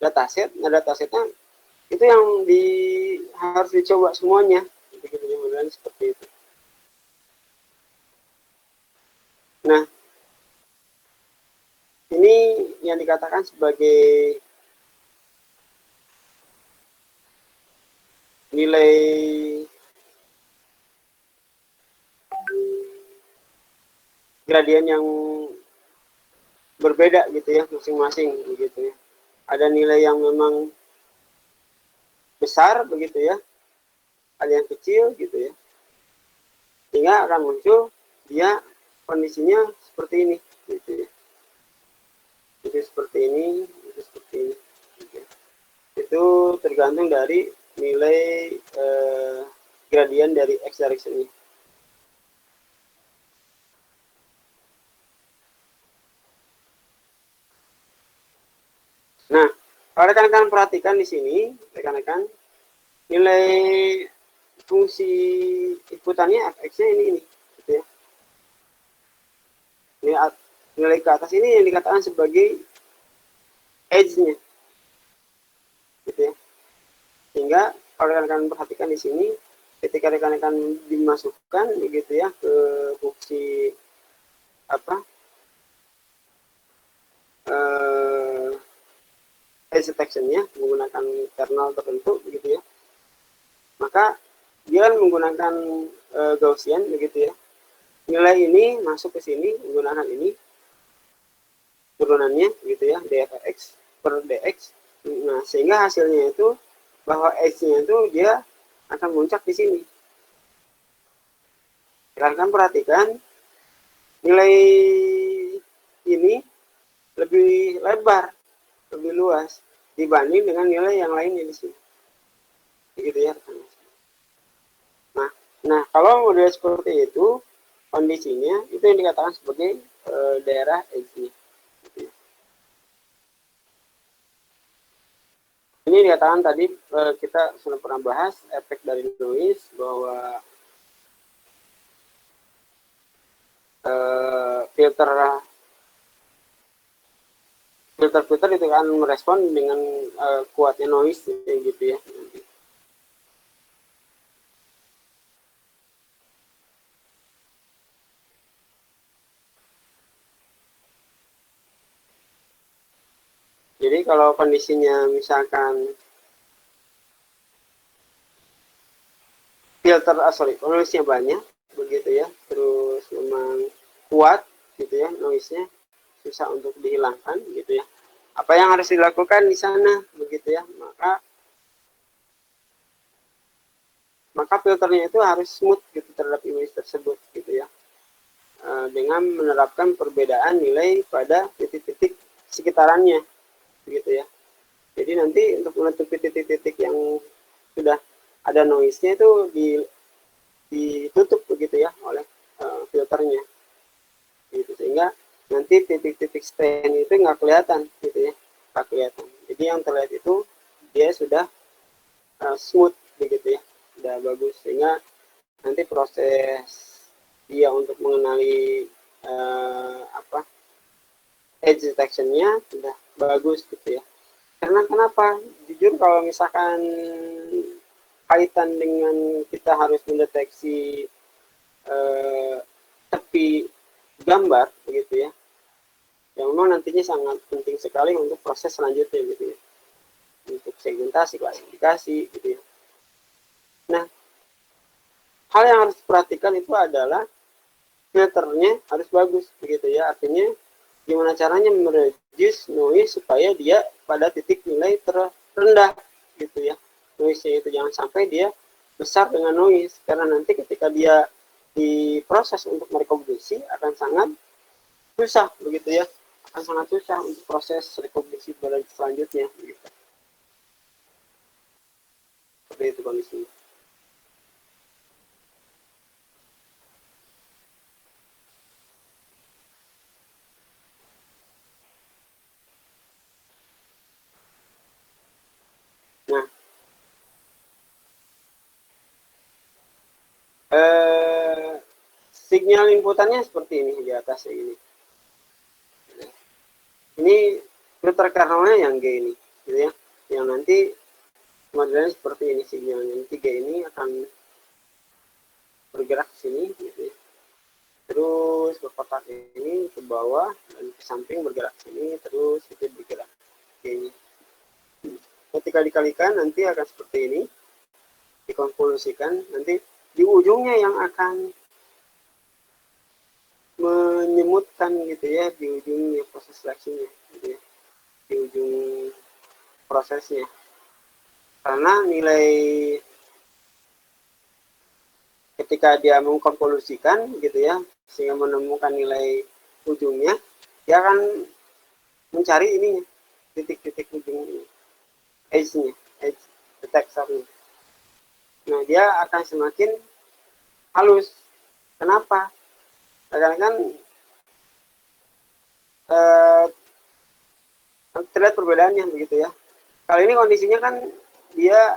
Speaker 1: dataset. Nah, datasetnya itu yang harus dicoba semuanya. Begitu ya, modelnya seperti itu. Nah, ini yang dikatakan sebagai nilai gradien yang berbeda gitu ya masing-masing begitu ya. Ada nilai yang memang besar begitu ya, ada yang kecil gitu ya. Sehingga akan muncul dia kondisinya seperti ini gitu ya. Itu seperti ini, itu seperti ini. Gitu ya. Itu tergantung dari nilai gradien dari x direction ini. Nah, kalau rekan-rekan perhatikan di sini, rekan-rekan, nilai fungsi inputannya fx-nya ini gitu ya. Nilai ke atas ini yang dikatakan sebagai edge-nya, gitu ya. Sehingga kalau rekan-rekan perhatikan di sini, ketika rekan-rekan dimasukkan, begitu ya, ke fungsi apa edge detection-nya menggunakan kernel tertentu, begitu ya. Maka dia menggunakan Gaussian, begitu ya. Nilai ini masuk ke sini menggunakan ini turunannya gitu ya dfx per dx. Nah, sehingga hasilnya itu bahwa x-nya itu dia akan muncak di sini. Rekan perhatikan nilai ini lebih lebar, lebih luas dibanding dengan nilai yang lainnya di sini. Begitu ya. Nah, kalau model seperti itu kondisinya itu yang dikatakan sebagai daerah x-nya. Ini dikatakan tadi kita sudah pernah bahas efek dari noise bahwa filter akan merespon dengan kuatnya noise gitu ya. Jadi kalau kondisinya misalkan filter noise-nya banyak begitu ya, terus memang kuat gitu ya noise-nya, susah untuk dihilangkan gitu ya. Apa yang harus dilakukan di sana begitu ya? Maka filternya itu harus smooth gitu terhadap image tersebut gitu ya. Dengan menerapkan perbedaan nilai pada titik-titik sekitarannya gitu ya. Jadi nanti untuk menutupi titik-titik yang sudah ada noise-nya itu ditutup begitu ya oleh filternya gitu, sehingga nanti titik-titik stain itu nggak kelihatan gitu ya, nggak kelihatan. Jadi yang terlihat itu dia sudah smooth begitu ya, sudah bagus, sehingga nanti proses dia untuk mengenali edge detection-nya sudah bagus gitu ya. Karena kenapa? Jujur kalau misalkan kaitan dengan kita harus mendeteksi tepi gambar begitu ya, yang memang nantinya sangat penting sekali untuk proses selanjutnya gitu ya, untuk segmentasi, klasifikasi gitu ya. Nah, hal yang harus diperhatikan itu adalah filternya harus bagus begitu ya, artinya gimana caranya mereduce noise supaya dia pada titik nilai terendah gitu ya. Noise-nya itu jangan sampai dia besar dengan noise, karena nanti ketika dia diproses untuk merekognisi akan sangat susah begitu ya, akan sangat susah untuk proses rekognisi selanjutnya begitu. Seperti itu kondisinya. Nah, sinyal inputannya seperti ini di atas ini. Ini filter kernelnya yang G ini, gitu ya. Yang nanti modelnya seperti ini sinyalnya. Nanti G ini akan bergerak ke sini, gitu ya. Terus ke kotak ini ke bawah dan ke samping bergerak ke sini, terus itu bergerak ke ini. Ketika dikalikan nanti akan seperti ini, dikonvolusikan, nanti di ujungnya yang akan menyemutkan gitu ya, di ujungnya proses seleksinya gitu ya, di ujung prosesnya, karena nilai ketika dia mengkonvolusikan gitu ya, sehingga menemukan nilai ujungnya, dia akan mencari ini titik-titik ujung edge-nya, edge detector-nya. Nah, dia akan semakin halus. Kenapa? Karena kan terlihat perbedaannya begitu ya. Kalau ini kondisinya kan dia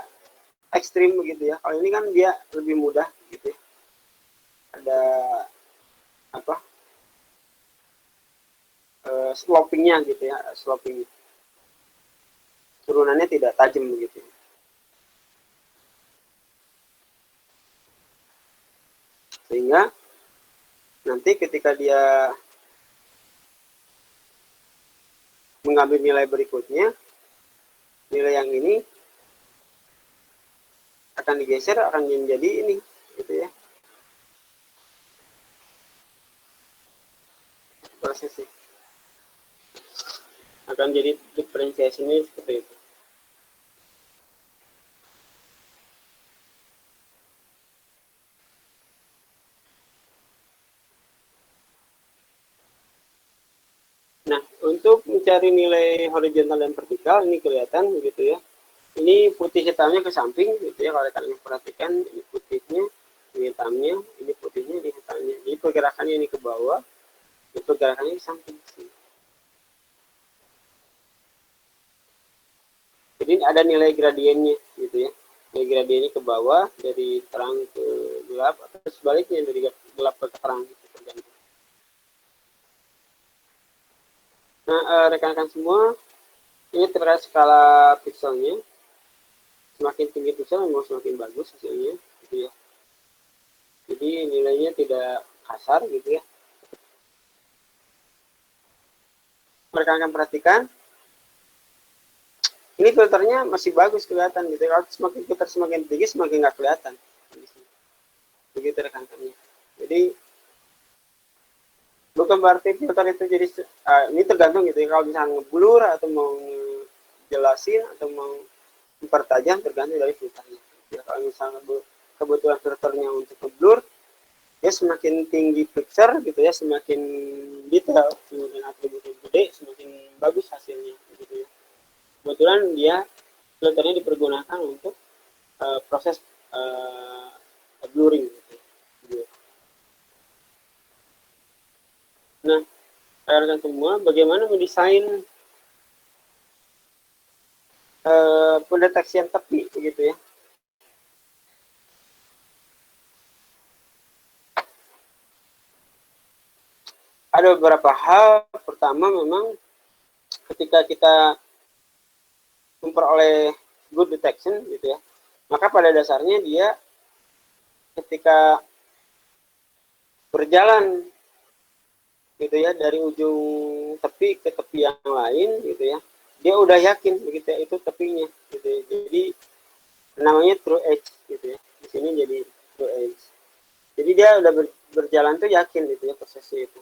Speaker 1: ekstrim begitu ya. Kalau ini kan dia lebih mudah gitu ya. Ada apa? Slopingnya gitu ya, sloping. Turunannya tidak tajam begitu. Sehingga nanti ketika dia mengambil nilai berikutnya, nilai yang ini akan digeser, akan menjadi ini gitu ya, prosesnya akan jadi diferensiasinya seperti itu. Nah, untuk mencari nilai horizontal dan vertikal ini kelihatan begitu ya. Ini putih hitamnya ke samping gitu ya, kalau kalian perhatikan ini putihnya, ini hitamnya, ini putihnya, ini hitamnya. Jadi pergerakannya ini ke bawah, ini pergerakannya ke samping. Jadi ada nilai gradiennya gitu ya. Nilai gradiennya ke bawah dari terang ke gelap, atau sebaliknya dari gelap ke terang gitu. Nah, rekan-rekan semua, Ini terkait skala pixelnya. Semakin tinggi pixel memang semakin bagus hasilnya, gitu ya. Jadi nilainya tidak kasar, gitu ya. Mereka akan perhatikan, ini filternya masih bagus kelihatan, gitu ya. Kalau semakin filter semakin tinggi, semakin nggak kelihatan. Begitu rekan-rekannya. Jadi bukan berarti filter itu jadi ini tergantung gitu ya. Kalau misalnya ngeblur atau mau jelasin atau mau mempertajam, tergantung dari filternya. Ya, kalau misalnya kebetulan filternya untuk ngeblur, ya semakin tinggi pixel gitu ya, semakin detail, semakin atributnya gede, semakin bagus hasilnya gitu ya. Kebetulan dia filternya dipergunakan untuk proses blurring gitu. Nah, rekan semua, bagaimana mendesain pendeteksian tepi begitu ya. Ada beberapa hal. Pertama, memang ketika kita memperoleh good detection gitu ya, maka pada dasarnya dia ketika berjalan gitu ya dari ujung tepi ke tepi yang lain gitu ya, dia udah yakin begitu ya itu tepinya gitu ya. Jadi namanya true edge gitu ya. Di sini jadi true edge. Jadi dia udah berjalan tuh yakin gitu ya prosesnya itu.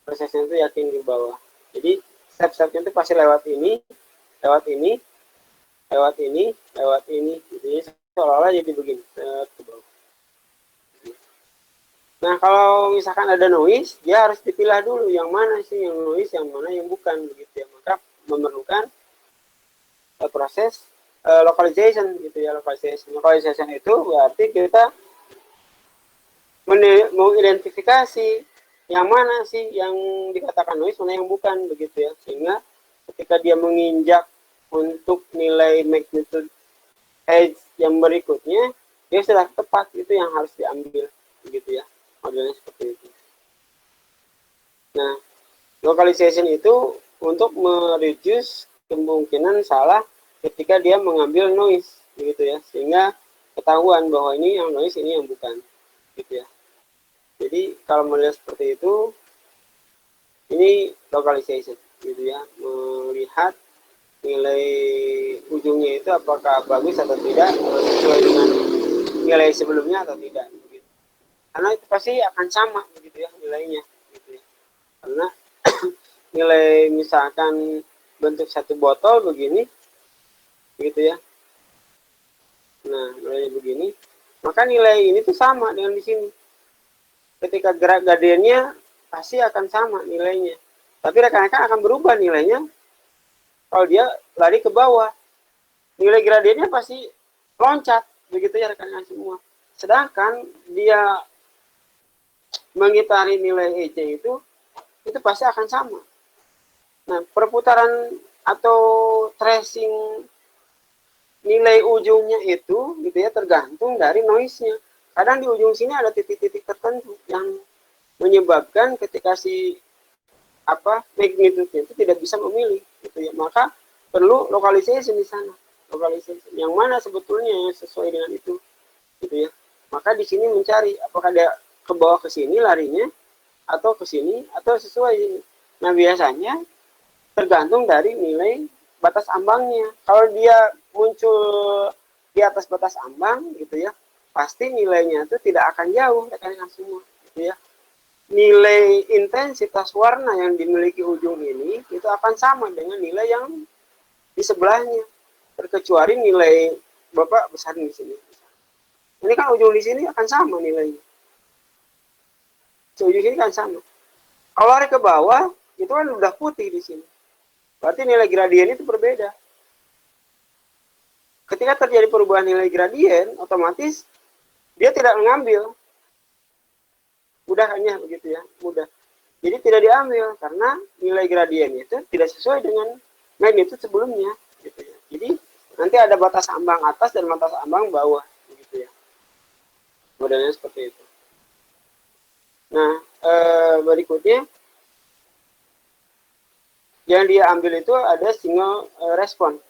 Speaker 1: Prosesnya itu yakin di bawah. Jadi step-stepnya itu pasti lewat ini, lewat ini, lewat ini, lewat ini. Jadi seolah-olah jadi begini ke bawah. Nah, kalau misalkan ada noise, dia harus dipilah dulu yang mana sih yang noise, yang mana yang bukan begitu ya. Maka memerlukan proses localization gitu ya. Localization itu berarti kita mengidentifikasi yang mana sih yang dikatakan noise, mana yang bukan begitu ya. Sehingga ketika dia menginjak untuk nilai magnitude edge yang berikutnya, dia sudah tepat, itu yang harus diambil begitu ya. Modelnya seperti itu. Nah, localization itu untuk mereduce kemungkinan salah ketika dia mengambil noise gitu ya, sehingga ketahuan bahwa ini yang noise, ini yang bukan gitu ya. Jadi kalau melihat seperti itu, ini localization gitu ya, melihat nilai ujungnya itu apakah bagus atau tidak, sesuai dengan nilai sebelumnya atau tidak begitu. Karena itu pasti akan sama begitu ya nilainya gitu ya. Karena nilai misalkan bentuk satu botol begini gitu ya. Nah, nilainya begini, maka nilai ini tuh sama dengan di sini. Ketika gerak gradiennya pasti akan sama nilainya. Tapi rekan-rekan akan berubah nilainya kalau dia lari ke bawah. Nilai gradiennya pasti loncat begitu ya rekan-rekan semua. Sedangkan dia mengitari nilai EC itu pasti akan sama. Nah, perputaran atau tracing nilai ujungnya itu gitu ya tergantung dari noise-nya. Kadang di ujung sini ada titik-titik tertentu yang menyebabkan ketika si magnitude itu tidak bisa memilih gitu ya. Maka perlu localization di sana. Localization yang mana sebetulnya yang sesuai dengan itu gitu ya. Maka di sini mencari apakah dia ke bawah ke sini larinya atau ke sini atau sesuai ini. Nah, biasanya tergantung dari nilai batas ambangnya. Kalau dia muncul di atas batas ambang gitu ya, pasti nilainya itu tidak akan jauh rekan-rekan semua gitu ya. Nilai intensitas warna yang dimiliki ujung ini itu akan sama dengan nilai yang di sebelahnya, terkecuali nilai Bapak besar di sini. Ini kan ujung di sini akan sama nilainya. Ujung sini kan sama. Kalau lari ke bawah, itu kan udah putih di sini. Berarti nilai gradien itu berbeda. Ketika terjadi perubahan nilai gradien, otomatis dia tidak mengambil. Mudah hanya begitu ya, mudah. Jadi tidak diambil karena nilai gradien itu tidak sesuai dengan magnitude sebelumnya. Gitu ya. Jadi nanti ada batas ambang atas dan batas ambang bawah. Begitu ya. Modelnya seperti itu. Nah, berikutnya yang dia ambil itu ada single respon.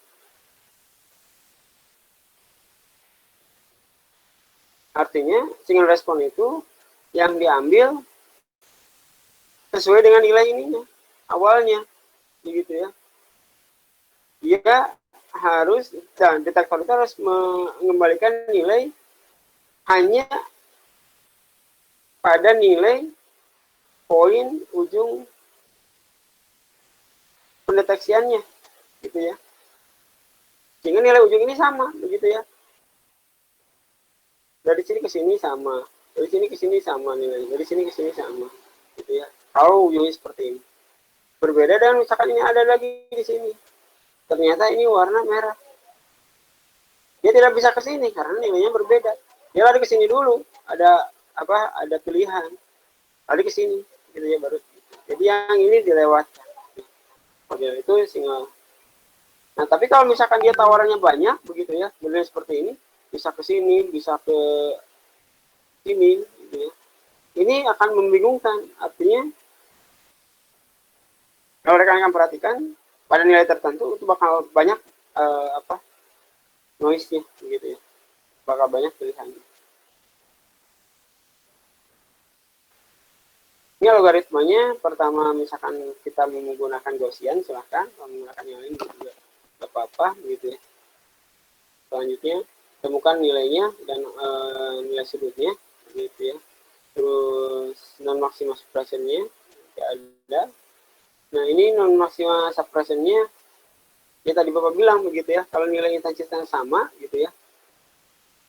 Speaker 1: Artinya single respon itu yang diambil sesuai dengan nilai ininya awalnya, begitu ya. Dia harus, dan detektor itu harus mengembalikan nilai hanya pada nilai poin ujung pendeteksiannya, gitu ya. Sehingga nilai ujung ini sama, begitu ya. Dari sini ke sini sama, dari sini ke sini sama nilai, dari sini ke sini sama, gitu ya. Kalau ujungnya seperti ini. Berbeda dengan misalkan ini ada lagi di sini. Ternyata ini warna merah. Dia tidak bisa ke sini karena nilainya berbeda. Dia lari ke sini dulu, ada apa? Ada pilihan. Lari ke sini, gitu ya baru. Jadi yang ini dilewatkan. Model itu single. Nah, tapi kalau misalkan dia tawarannya banyak, begitu ya, modelnya seperti ini, bisa ke sini, bisa ke sini, gitu ya. Ini akan membingungkan. Artinya, kalau rekan-rekan perhatikan, pada nilai tertentu itu bakal banyak noise-nya, begitu ya. Bakal banyak pilihannya. Ini algoritmanya, pertama misalkan kita menggunakan Gaussian, silahkan. Kalau menggunakan yang lain juga tidak apa-apa, gitu ya. Selanjutnya, temukan nilainya dan nilai sudutnya, gitu ya. Terus non maksima suppression-nya ada. Nah, ini non maksima suppression-nya ya tadi Bapak bilang, begitu ya. Kalau nilai intensitasnya sama, gitu ya.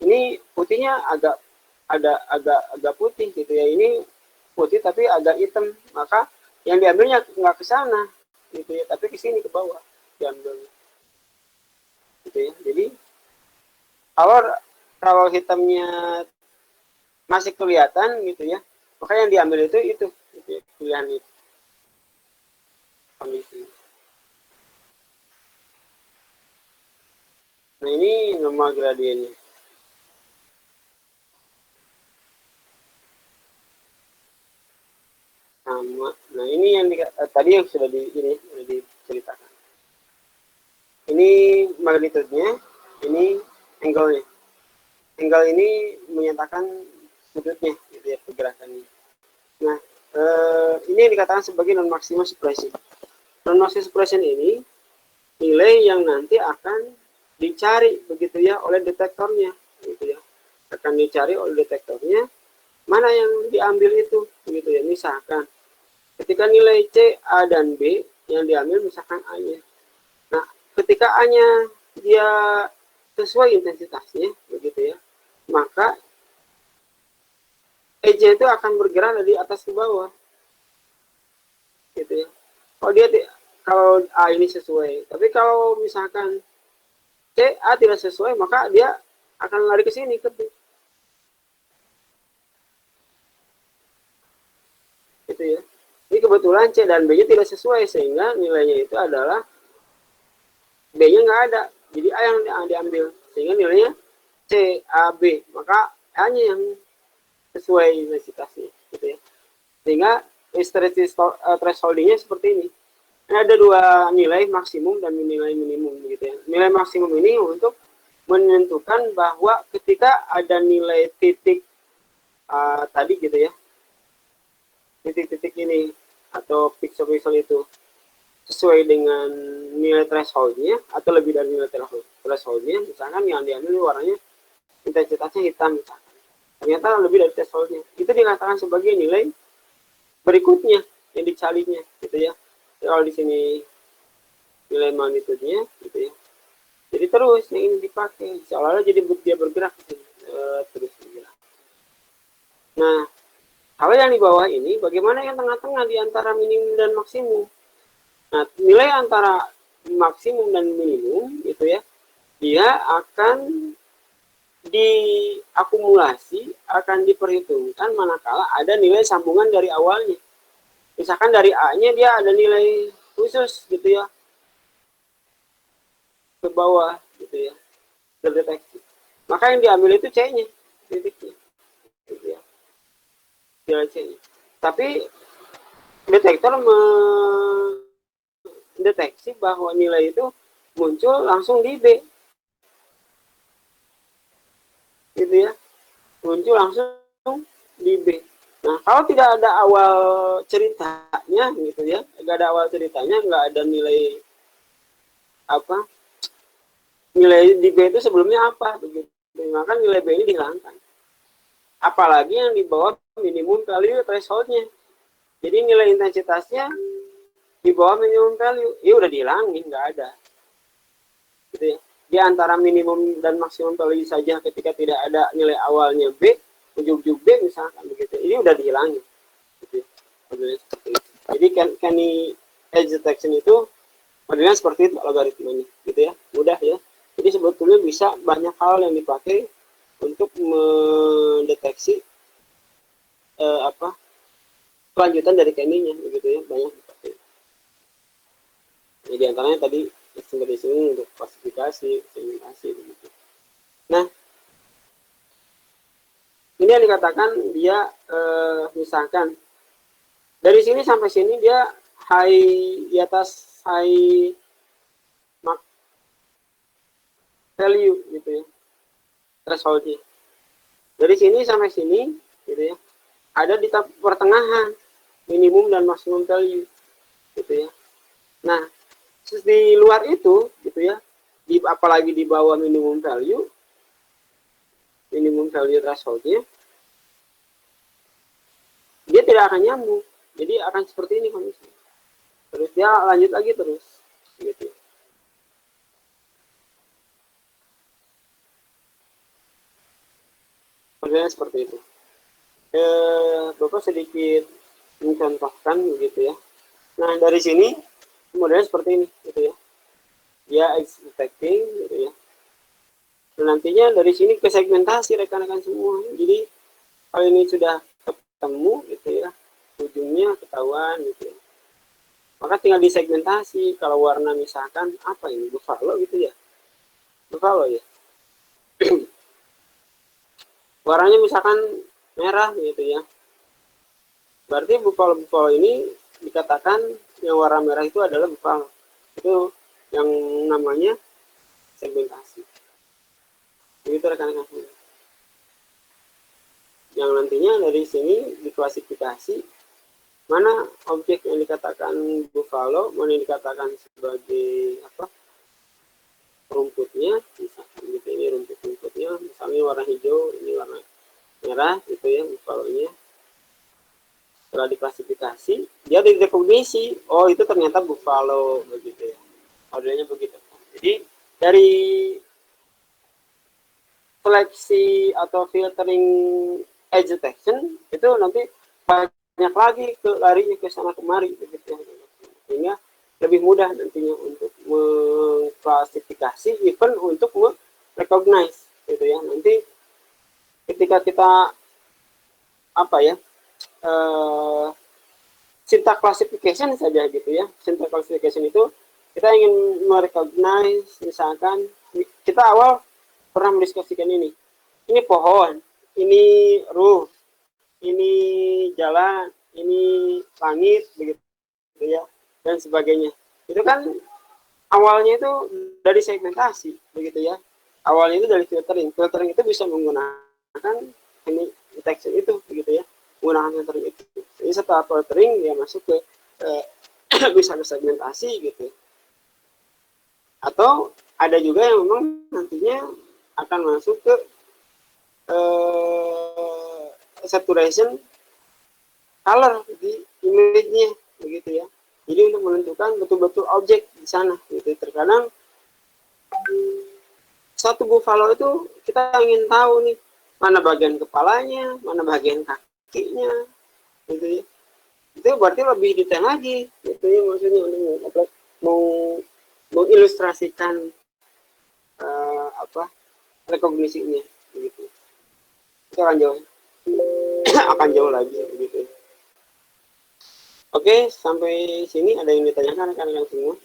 Speaker 1: Ini putihnya agak putih, gitu ya. Ini putih tapi agak hitam, maka yang diambilnya nggak ke sana, gitu ya, tapi ke sini, ke bawah diambil, gitu ya. Jadi kalau hitamnya masih kelihatan, gitu ya, maka yang diambil itu gitu ya, pilihan itu kondisi. Nah, ini normal gradiennya. Sama. Nah, ini yang tadi yang sudah diceritakan. Ini magnitude-nya, ini angle-nya. Angle ini menyatakan sudutnya, gitu ya, pergerakannya. Nah, ini yang dikatakan sebagai non maximal suppression. Non maximal suppression ini nilai yang nanti akan dicari, begitu ya, oleh detektornya, gitu ya. Akan dicari oleh detektornya mana yang diambil itu, begitu ya. Misalkan ketika nilai C, A, dan B yang diambil misalkan A-nya. Nah, ketika A-nya dia sesuai intensitasnya, begitu ya, maka EJ itu akan bergerak dari atas ke bawah, gitu ya. Kalau A ini sesuai, tapi kalau misalkan C, A tidak sesuai, maka dia akan lari ke sini, ke B. Gitu ya. Ini kebetulan C dan B-nya tidak sesuai, sehingga nilainya itu adalah B-nya nggak ada. Jadi A yang diambil. Sehingga nilainya C, A, B. Maka A-nya yang sesuai intensitasnya. Gitu ya. Sehingga thresholding-nya seperti ini. Ada dua nilai maksimum dan nilai minimum. Gitu ya. Nilai maksimum ini untuk menentukan bahwa ketika ada nilai titik tadi, gitu ya, titik-titik ini atau pixel-pixel itu sesuai dengan nilai thresholdnya atau lebih dari nilai thresholdnya, misalkan yang diambil warnanya intensitasnya hitam, misalkan ternyata lebih dari thresholdnya, itu dikatakan sebagai nilai berikutnya yang dicarinya, gitu ya. Kalau di sini nilai magnitude-nya, gitu ya, jadi terus yang ini dipakai seolah-olah jadi dia bergerak terus bergerak. Nah, kalau yang di bawah ini, bagaimana yang tengah-tengah di antara minimum dan maksimum? Nah, nilai antara maksimum dan minimum, gitu ya, dia akan diakumulasi, akan diperhitungkan manakala ada nilai sambungan dari awalnya. Misalkan dari A-nya dia ada nilai khusus, gitu ya, ke bawah, gitu ya, terdeteksi. Maka yang diambil itu C-nya, titiknya, gitu ya. Nilai C-nya. Tapi detektor mendeteksi bahwa nilai itu muncul langsung di B, gitu ya, muncul langsung di B. Nah, kalau tidak ada awal ceritanya, gitu ya, nggak ada awal ceritanya, nggak ada nilai apa, nilai di B itu sebelumnya apa, begitu, maka nilai B ini dihilangkan. Apalagi yang di bawah minimum value thresholdnya. Jadi nilai intensitasnya di bawah minimum value, ya udah dihilangin, nggak ada. Gitu ya. Di antara minimum dan maksimum value saja ketika tidak ada nilai awalnya B, ujung-ujung B misalkan begitu, ini udah dihilangin. Gitu. Jadi Canny edge detection itu modelnya seperti itu algoritmanya, gitu ya, mudah ya. Jadi sebetulnya bisa banyak hal yang dipakai untuk mendeteksi kelanjutan dari Canny-nya, begitu ya, banyak dipakai. Jadi antaranya tadi di sini untuk klasifikasi, segmentasi, begitu. Nah, ini yang dikatakan dia misalkan dari sini sampai sini dia high, di atas high mark value, gitu ya, thresholdnya. Dari sini sampai sini, gitu ya, ada di pertengahan minimum dan maksimum value, gitu ya. Nah, di luar itu, gitu ya, apalagi di bawah minimum value thresholdnya, dia tidak akan nyambung. Jadi akan seperti ini kondisinya. Terus dia lanjut lagi terus, gitu. Modelnya seperti itu. Bapak sedikit mencontohkan, gitu ya. Nah, dari sini modelnya seperti ini, gitu ya. Dia expecting, gitu ya. Dan nantinya dari sini ke segmentasi rekan-rekan semua. Jadi kalau ini sudah ketemu, gitu ya, ujungnya ketahuan, gitu ya. Maka tinggal disegmentasi. Kalau warna misalkan apa ini, buffalo, gitu ya, buffalo ya. Warnanya misalkan merah, gitu ya. Berarti buffalo ini dikatakan yang warna merah itu adalah buffalo. Itu yang namanya segmentasi. Begitu rekan-rekan. Yang nantinya dari sini diklasifikasi mana objek yang dikatakan buffalo, mana yang dikatakan sebagai rumputnya, misalkan gitu, ini rumputnya, misalnya warna hijau, ini warna merah, gitu ya, buffalo-nya. Setelah diklasifikasi, dia direkognisi, oh itu ternyata buffalo, begitu ya. Modelnya begitu. Jadi dari seleksi atau filtering edge detection itu nanti banyak lagi larinya ke sana kemari, begitu ya. Sehingga lebih mudah nantinya untuk mengklasifikasi, even untuk recognize, gitu ya. Nanti ketika kita syntax classification saja, gitu ya. Syntax classification itu kita ingin merecognize, misalkan kita awal pernah mendiskusikan ini pohon, ini roof, ini jalan, ini langit, begitu ya, dan sebagainya. Itu kan awalnya itu dari segmentasi, begitu ya. Awalnya itu dari filtering. Filtering itu bisa menggunakan ini detection itu, begitu ya, menggunakan filtering itu. Jadi setelah filtering dia masuk ke bisa ke segmentasi, gitu. Atau ada juga yang memang nantinya akan masuk ke saturation color di image-nya, begitu ya. Jadi untuk menentukan betul-betul objek di sana, gitu. Terkadang satu buffalo itu kita ingin tahu nih mana bagian kepalanya, mana bagian kakinya, gitu ya. Itu berarti lebih detail lagi, gitu ya, maksudnya untuk mau mengilustrasikan rekognisinya, begitu. Itu akan jauh akan jauh lagi, begitu. Oke, sampai sini ada yang ditanyakan rekan-rekan semua?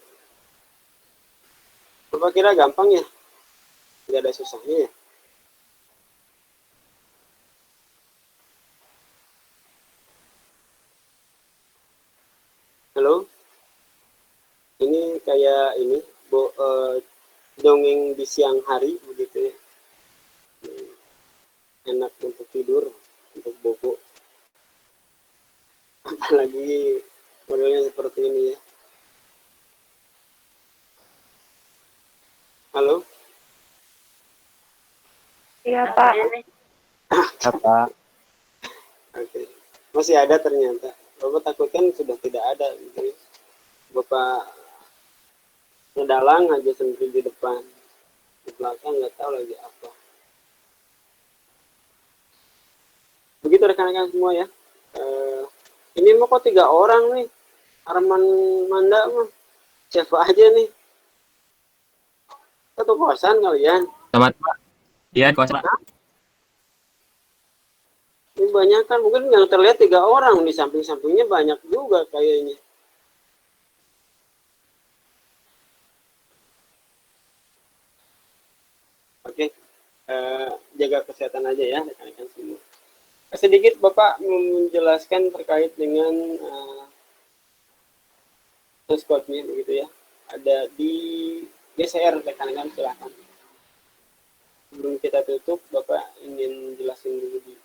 Speaker 1: Bapak kira gampang ya? Tidak ada susahnya ya? Halo? Ini kayak ini dongeng di siang hari begitu ya. Enak untuk tidur, untuk bobo. Apalagi modelnya seperti ini ya. Halo?
Speaker 3: Iya, Pak.
Speaker 2: Apa?
Speaker 1: Oke. Masih ada ternyata. Bapak takutkan sudah tidak ada gitu ya. Bapak ngedalang aja sendiri di depan. Di belakang nggak tahu lagi apa. Begitu rekan-rekan semua ya. Ini mau kok 3 orang nih. Arman Manda mah. Siapa aja nih? Satu kosan kalian.
Speaker 4: Selamat Pak. Iya, kuasa Pak.
Speaker 1: Ini banyak kan. Mungkin yang terlihat 3 orang. Di samping-sampingnya banyak juga kayaknya. Oke. Jaga kesehatan aja ya rekan-rekan semua. Sedikit Bapak menjelaskan terkait dengan source code-nya begitu ya. Ada di GCR rekan-rekan, silahkan. Sebelum kita tutup, Bapak ingin jelasin dulu di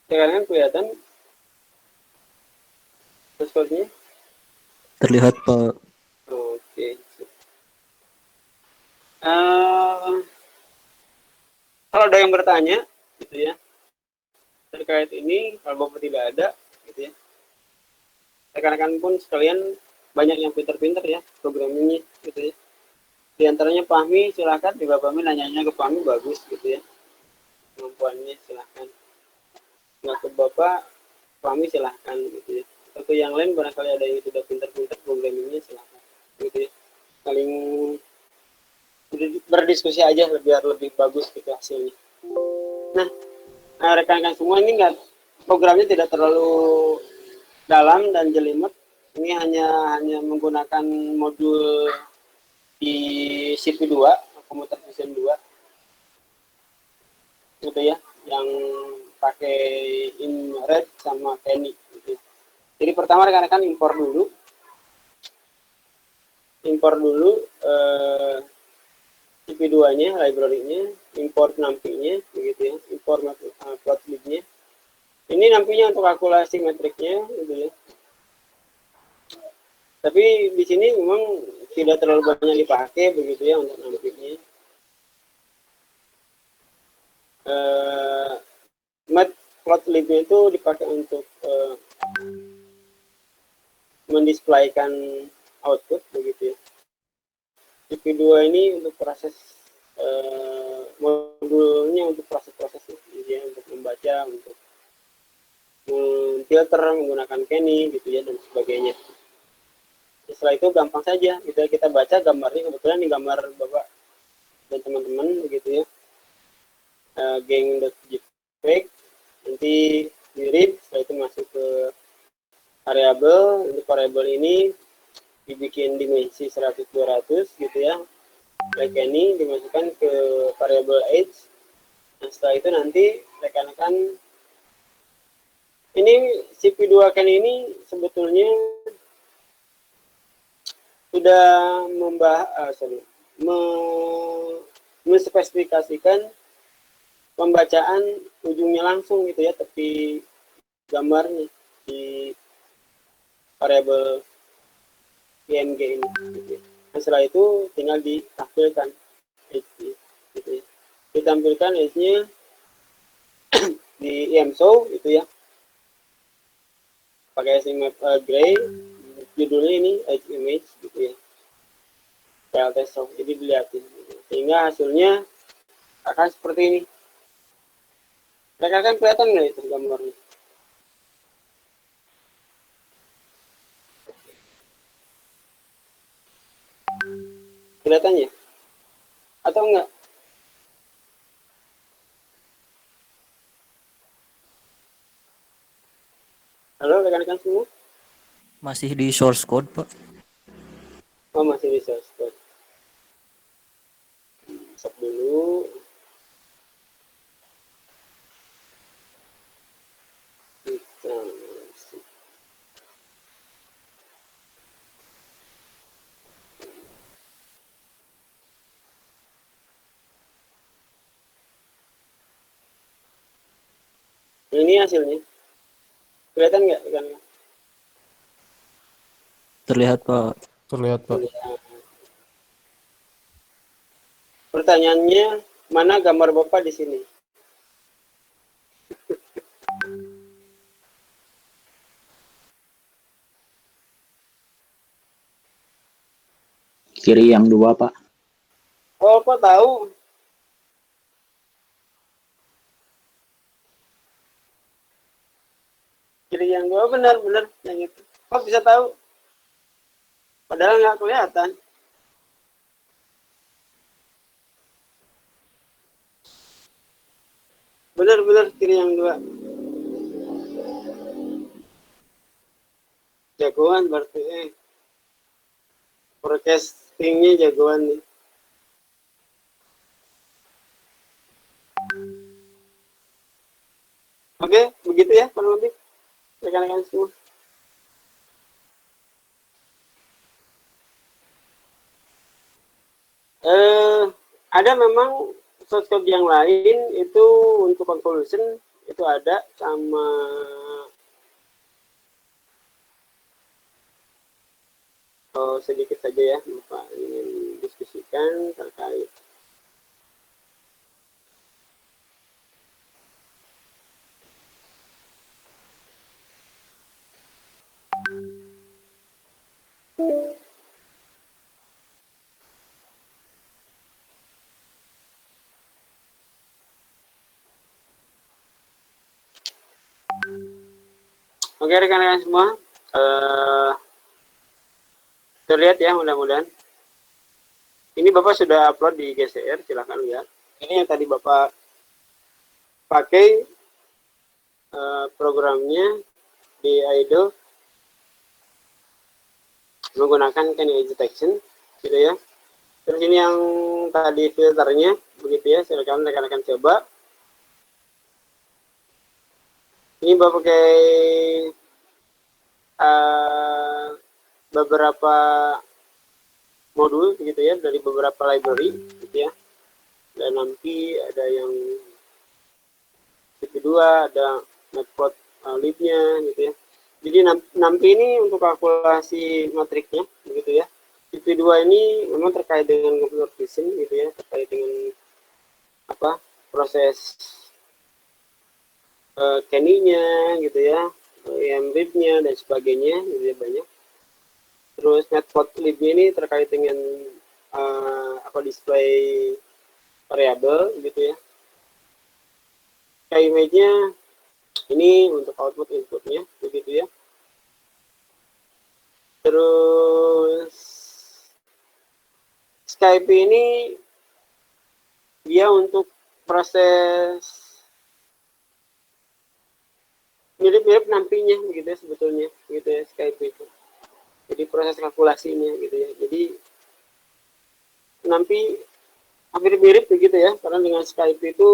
Speaker 1: rekan-rekan kelihatan source code-nya?
Speaker 2: Terlihat, Pak.
Speaker 1: Oke. Kalau ada yang bertanya gitu ya terkait ini, kalau Bapak tidak ada gitu ya, rekan-rekan pun sekalian banyak yang pinter-pinter ya programmingnya gitu ya. Di antaranya Fahmi, silahkan di Bapak Fahmi nanyanya ke Fahmi, bagus gitu ya kemampuannya, silahkan. Nggak ke Bapak Fahmi silahkan gitu ya, atau ke yang lain barangkali ada yang sudah pinter-pinter programmingnya, silahkan gitu ya. Saling berdiskusi aja biar lebih bagus gitu hasilnya. Nah, rekan-rekan semua, ini nggak, programnya tidak terlalu dalam dan jelimet. Ini hanya menggunakan modul di CPU2, Computer Vision 2 gitu ya, yang pakai InRed sama Kenny gitu. Jadi pertama rekan-rekan impor dulu CPU2-nya, library-nya, import nampinya begitu ya, import plotlib-nya. Ini nampinya untuk kalkulasi metriknya gitu ya. Tapi di sini memang tidak terlalu banyak dipakai begitu ya untuk nampinya. Matplotlib-nya itu dipakai untuk mendisplaykan output begitu ya. CPU2 ini untuk proses modulnya untuk proses-proses gitu ya, untuk membaca, untuk filter menggunakan Kenny gitu ya dan sebagainya. Setelah itu gampang saja gitu ya, kita baca gambarnya, kebetulan ini gambar Bapak dan teman-teman begitu ya, geng.jpeg, nanti di read, setelah itu masuk ke variabel. Untuk variabel ini dibikin dimensi 100-200 gitu ya, like ini dimasukkan ke variabel age. Nah, setelah itu nanti rekan-rekan, ini CPU2 Ken ini sebetulnya sudah menspesifikasikan pembacaan ujungnya langsung gitu ya, tepi gambarnya di variabel PNG ini gitu ya. Nah, setelah itu tinggal ditampilkan age-nya gitu ya. Ditampilkan age-nya di IMShow gitu ya, pakai smap gray, judulnya ini age image gitu ya, PLT show, jadi dilihatin gitu. Sehingga hasilnya akan seperti ini. Rekan-rekan kelihatan nggak itu gambarnya? Kelihatannya atau enggak? Halo rekan-rekan semua?
Speaker 5: Masih di source code, Pak.
Speaker 1: Oh, masih bisa stop. Stop dulu. Kita ini hasilnya. Kelihatan nggak ikannya?
Speaker 2: Terlihat, Pak.
Speaker 3: Terlihat, Pak.
Speaker 1: Pertanyaannya, mana gambar Bapak di sini?
Speaker 5: Kiri yang 2, Pak.
Speaker 1: Oh, kok tahu? Kiri yang 2 benar-benar yang itu. Kok bisa tahu? Padahal nggak kelihatan. Benar-benar kiri yang 2. Jagoan berarti. Forecastingnya jagoan nih. Oke, begitu ya kurang lebih rekan-rekan semua. Ada memang source code yang lain itu untuk convolution itu ada sama sedikit saja ya Bapak ingin diskusikan terkait Oke rekan-rekan semua, terlihat ya mudah-mudahan. Ini Bapak sudah upload di GCR, silahkan lihat. Ini yang tadi Bapak pakai programnya di Idle menggunakan canyon detection, gitu ya. Terus ini yang tadi filternya, begitu ya. Silakan rekan-rekan coba. Ini Bapak pakai beberapa modul gitu ya dari beberapa library gitu ya, dan nanti ada yang kedua ada matplotlib-nya gitu ya. Jadi nanti ini untuk kalkulasi matriknya begitu ya. IP2 ini memang terkait dengan computer vision gitu ya, terkait dengan apa proses canning-nya gitu ya, embedded-nya dan sebagainya gitu ya, banyak. Terus matplotlib ini terkait dengan apa display variabel gitu ya. Kayak image-nya ini untuk output inputnya begitu ya. Terus Skype ini dia untuk proses mirip-mirip nampinya gitu ya sebetulnya gitu ya Skype itu. Jadi proses kalkulasinya gitu ya. Jadi nampi hampir mirip begitu ya, karena dengan Skype itu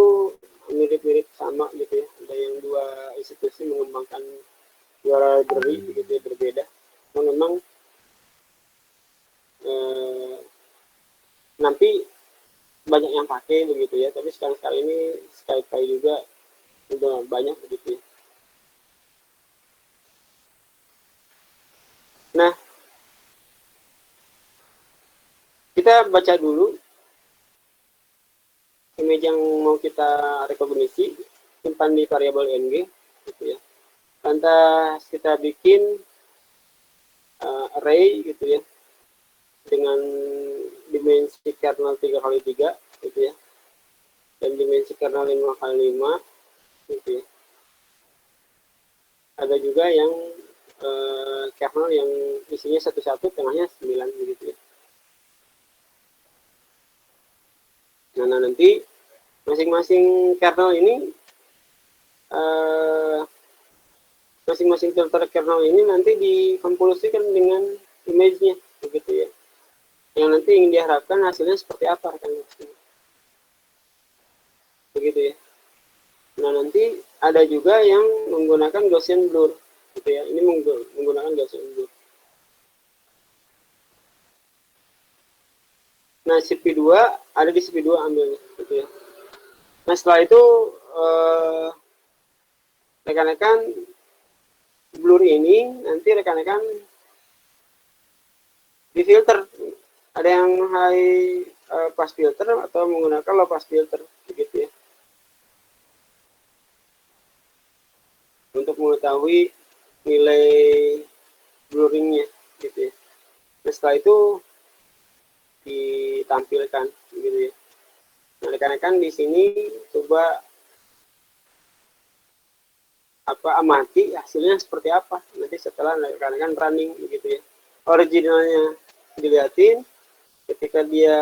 Speaker 1: mirip-mirip sama gitu ya. Ada yang dua institusi mengembangkan dua library begitu ya, berbeda. Memang nanti banyak yang pakai begitu ya, tapi sekarang ini Skype juga udah banyak begitu ya. Nah, kita baca dulu image yang mau kita rekognisi, simpan di variabel ng gitu ya. Lantas kita bikin array gitu ya dengan dimensi kernel 3x3 gitu ya, dan dimensi kernel 5x5 gitu ya. Ada juga yang kernel yang isinya 1 tengahnya 9 gitu ya. Nah nanti masing-masing kernel ini masing-masing filter kernel ini nanti dikompolusikan dengan image-nya begitu ya. yang nanti ingin diharapkan hasilnya seperti apa kan, begitu ya. Nah nanti ada juga yang menggunakan Gaussian blur gitu ya, ini menggunakan Gaussian blur. Nah CP2 ada di CP2 ambilnya gitu ya. Nah setelah itu rekan-rekan blur ini nanti rekan-rekan difilter, ada yang high pass filter atau menggunakan low pass filter begitu ya, untuk mengetahui nilai blurringnya gitu ya. Nah setelah itu ditampilkan gitu ya. Nah rekan-rekan di sini coba amati hasilnya seperti apa nanti setelah rekan-rekan running gitu ya. Originalnya dilihatin, ketika dia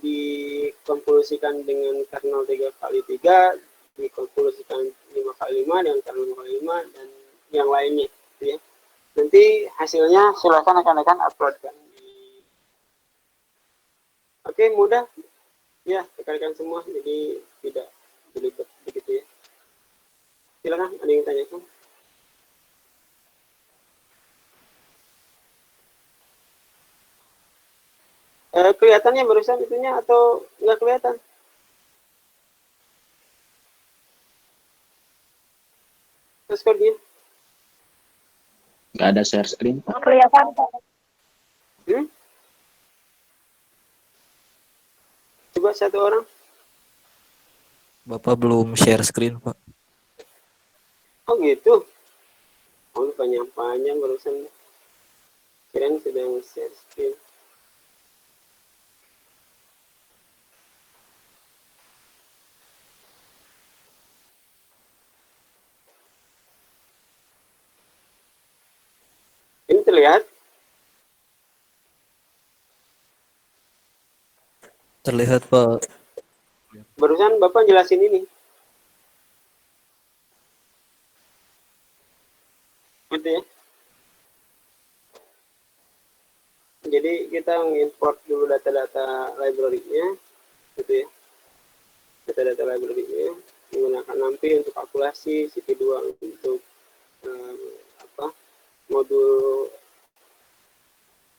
Speaker 1: dikonklusikan dengan kernel 3x3, dikonklusikan 5x5 dengan kernel 5x5 dan yang lainnya gitu ya. Nanti hasilnya silakan rekan-rekan uploadkan. Oke, mudah ya rekan-rekan semua, jadi tidak belibet begitu ya. Silakan, ada yang tanyakan? Kelihatannya barusan itunya atau nggak kelihatan? Dashboardnya?
Speaker 2: Nggak ada share screen, Pak.
Speaker 3: Kelihatan.
Speaker 1: Coba satu orang.
Speaker 2: Bapak belum share screen, Pak.
Speaker 1: Oh gitu. Oh panjang-panjang barusan. Kirain sedang share screen. Ini terlihat?
Speaker 2: Terlihat, Pak.
Speaker 1: Barusan Bapak jelasin ini. Gitu ya. Jadi kita mengimport dulu data-data library-nya, gitu ya. Data-data library-nya menggunakan NumPy untuk kalkulasi, CP2 untuk modul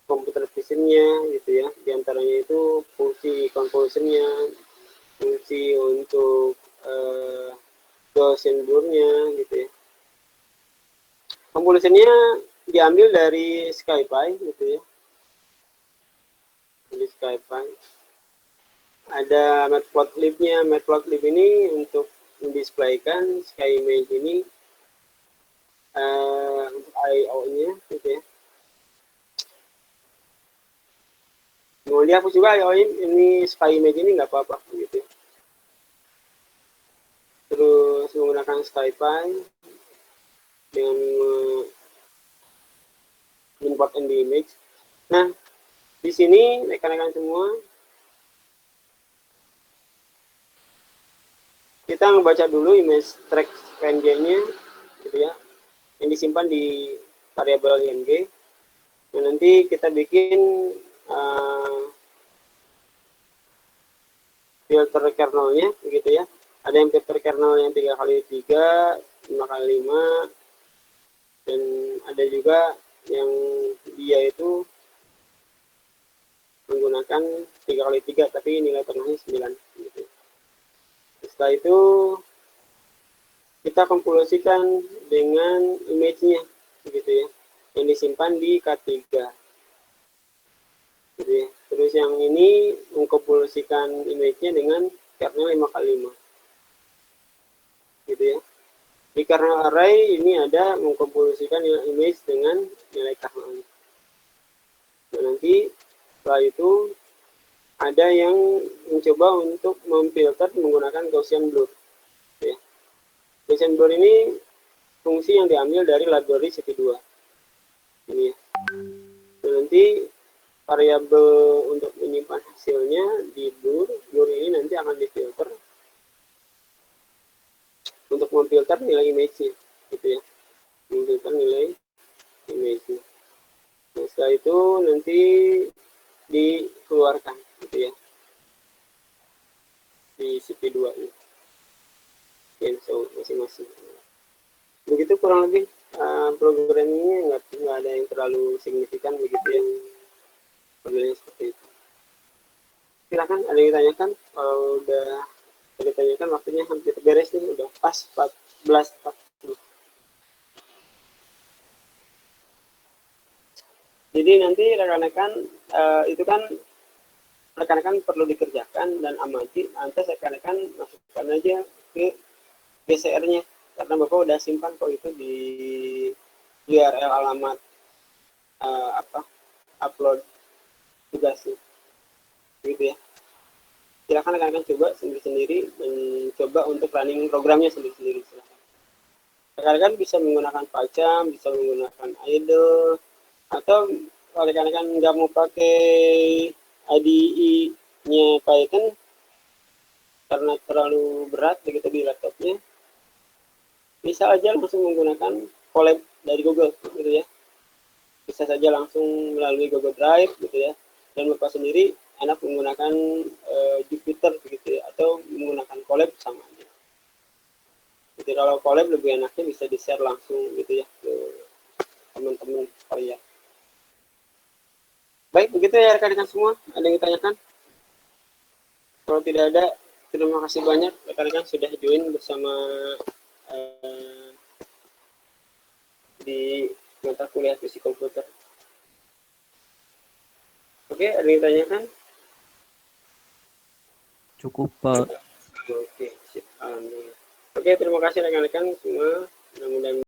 Speaker 1: computer vision-nya, gitu ya. Di antaranya itu fungsi convolution-nya, fungsi untuk Gaussian blur-nya, gitu ya. Convolution-nya diambil dari SciPy, gitu ya. Di SciPy ada matplotlib-nya. Matplotlib ini untuk mendisplaykan SkyImage ini untuk I/O-nya gitu ya. Mau dihapus juga I/O ini SkyImage ini nggak apa-apa gitu ya. Terus menggunakan SciPy dengan import ND image. Nah di sini rekan-rekan semua kita ngebaca dulu image track PNG-nya gitu ya, yang disimpan di variabel ING. Nah, nanti kita bikin filter kernelnya gitu ya. Ada yang filter kernel yang 3x3, 5x5, dan ada juga yang dia itu menggunakan 3x3 tapi nilai tengahnya 9 gitu. Setelah itu kita konklusikan dengan image-nya gitu ya, yang disimpan di K3 gitu ya. Terus yang ini mengkonklusikan image-nya dengan kernel 5x5 gitu ya. Di kernel array ini ada mengkonklusikan image dengan nilai kernel. Nah, nanti setelah itu ada yang mencoba untuk memfilter menggunakan Gaussian blur. Ya. Gaussian blur ini fungsi yang diambil dari library CP2. Ini ya. Nah, nanti variabel untuk menyimpan hasilnya di blur. Blur ini nanti akan difilter untuk memfilter nilai image-nya, gitu ya. Memfilter nilai image-nya. Nah, setelah itu nanti di dikeluarkan gitu ya di CP2 ini masing-masing. Begitu kurang lebih programmingnya nggak ada yang terlalu signifikan begitu ya. Modelnya seperti itu. Silakan ada yang ditanyakan. Kalau udah ditanyakan waktunya hampir beres nih, udah pas 14.40. Jadi nanti rekan-rekan itu kan rekan-rekan perlu dikerjakan dan amati. Nanti rekan-rekan masukkan aja ke GCR-nya karena Bapak udah simpan kok itu di URL alamat upload tugasnya gitu ya. Silakan rekan-rekan coba sendiri-sendiri dan coba untuk running programnya sendiri-sendiri. Rekan-rekan bisa menggunakan Pacam, bisa menggunakan Idle, atau kalau rekan-rekan nggak mau pakai IDE-nya Python karena terlalu berat begitu di laptopnya, bisa aja langsung menggunakan Colab dari Google gitu ya. Bisa saja langsung melalui Google Drive gitu ya. Dan Bapak sendiri enak menggunakan Jupyter begitu ya, atau menggunakan Colab sama aja. Jadi kalau Colab lebih enaknya bisa di-share langsung gitu ya ke teman-teman kalian. Baik, begitu ya rekan-rekan semua. Ada yang ditanyakan? Kalau tidak ada, terima kasih banyak rekan-rekan sudah join bersama di mata kuliah fisik komputer. Oke, ada yang ditanyakan?
Speaker 2: Cukup, Pak.
Speaker 1: Oke, sip. Alhamdulillah. Oke, terima kasih rekan-rekan semua. Mudah-mudahan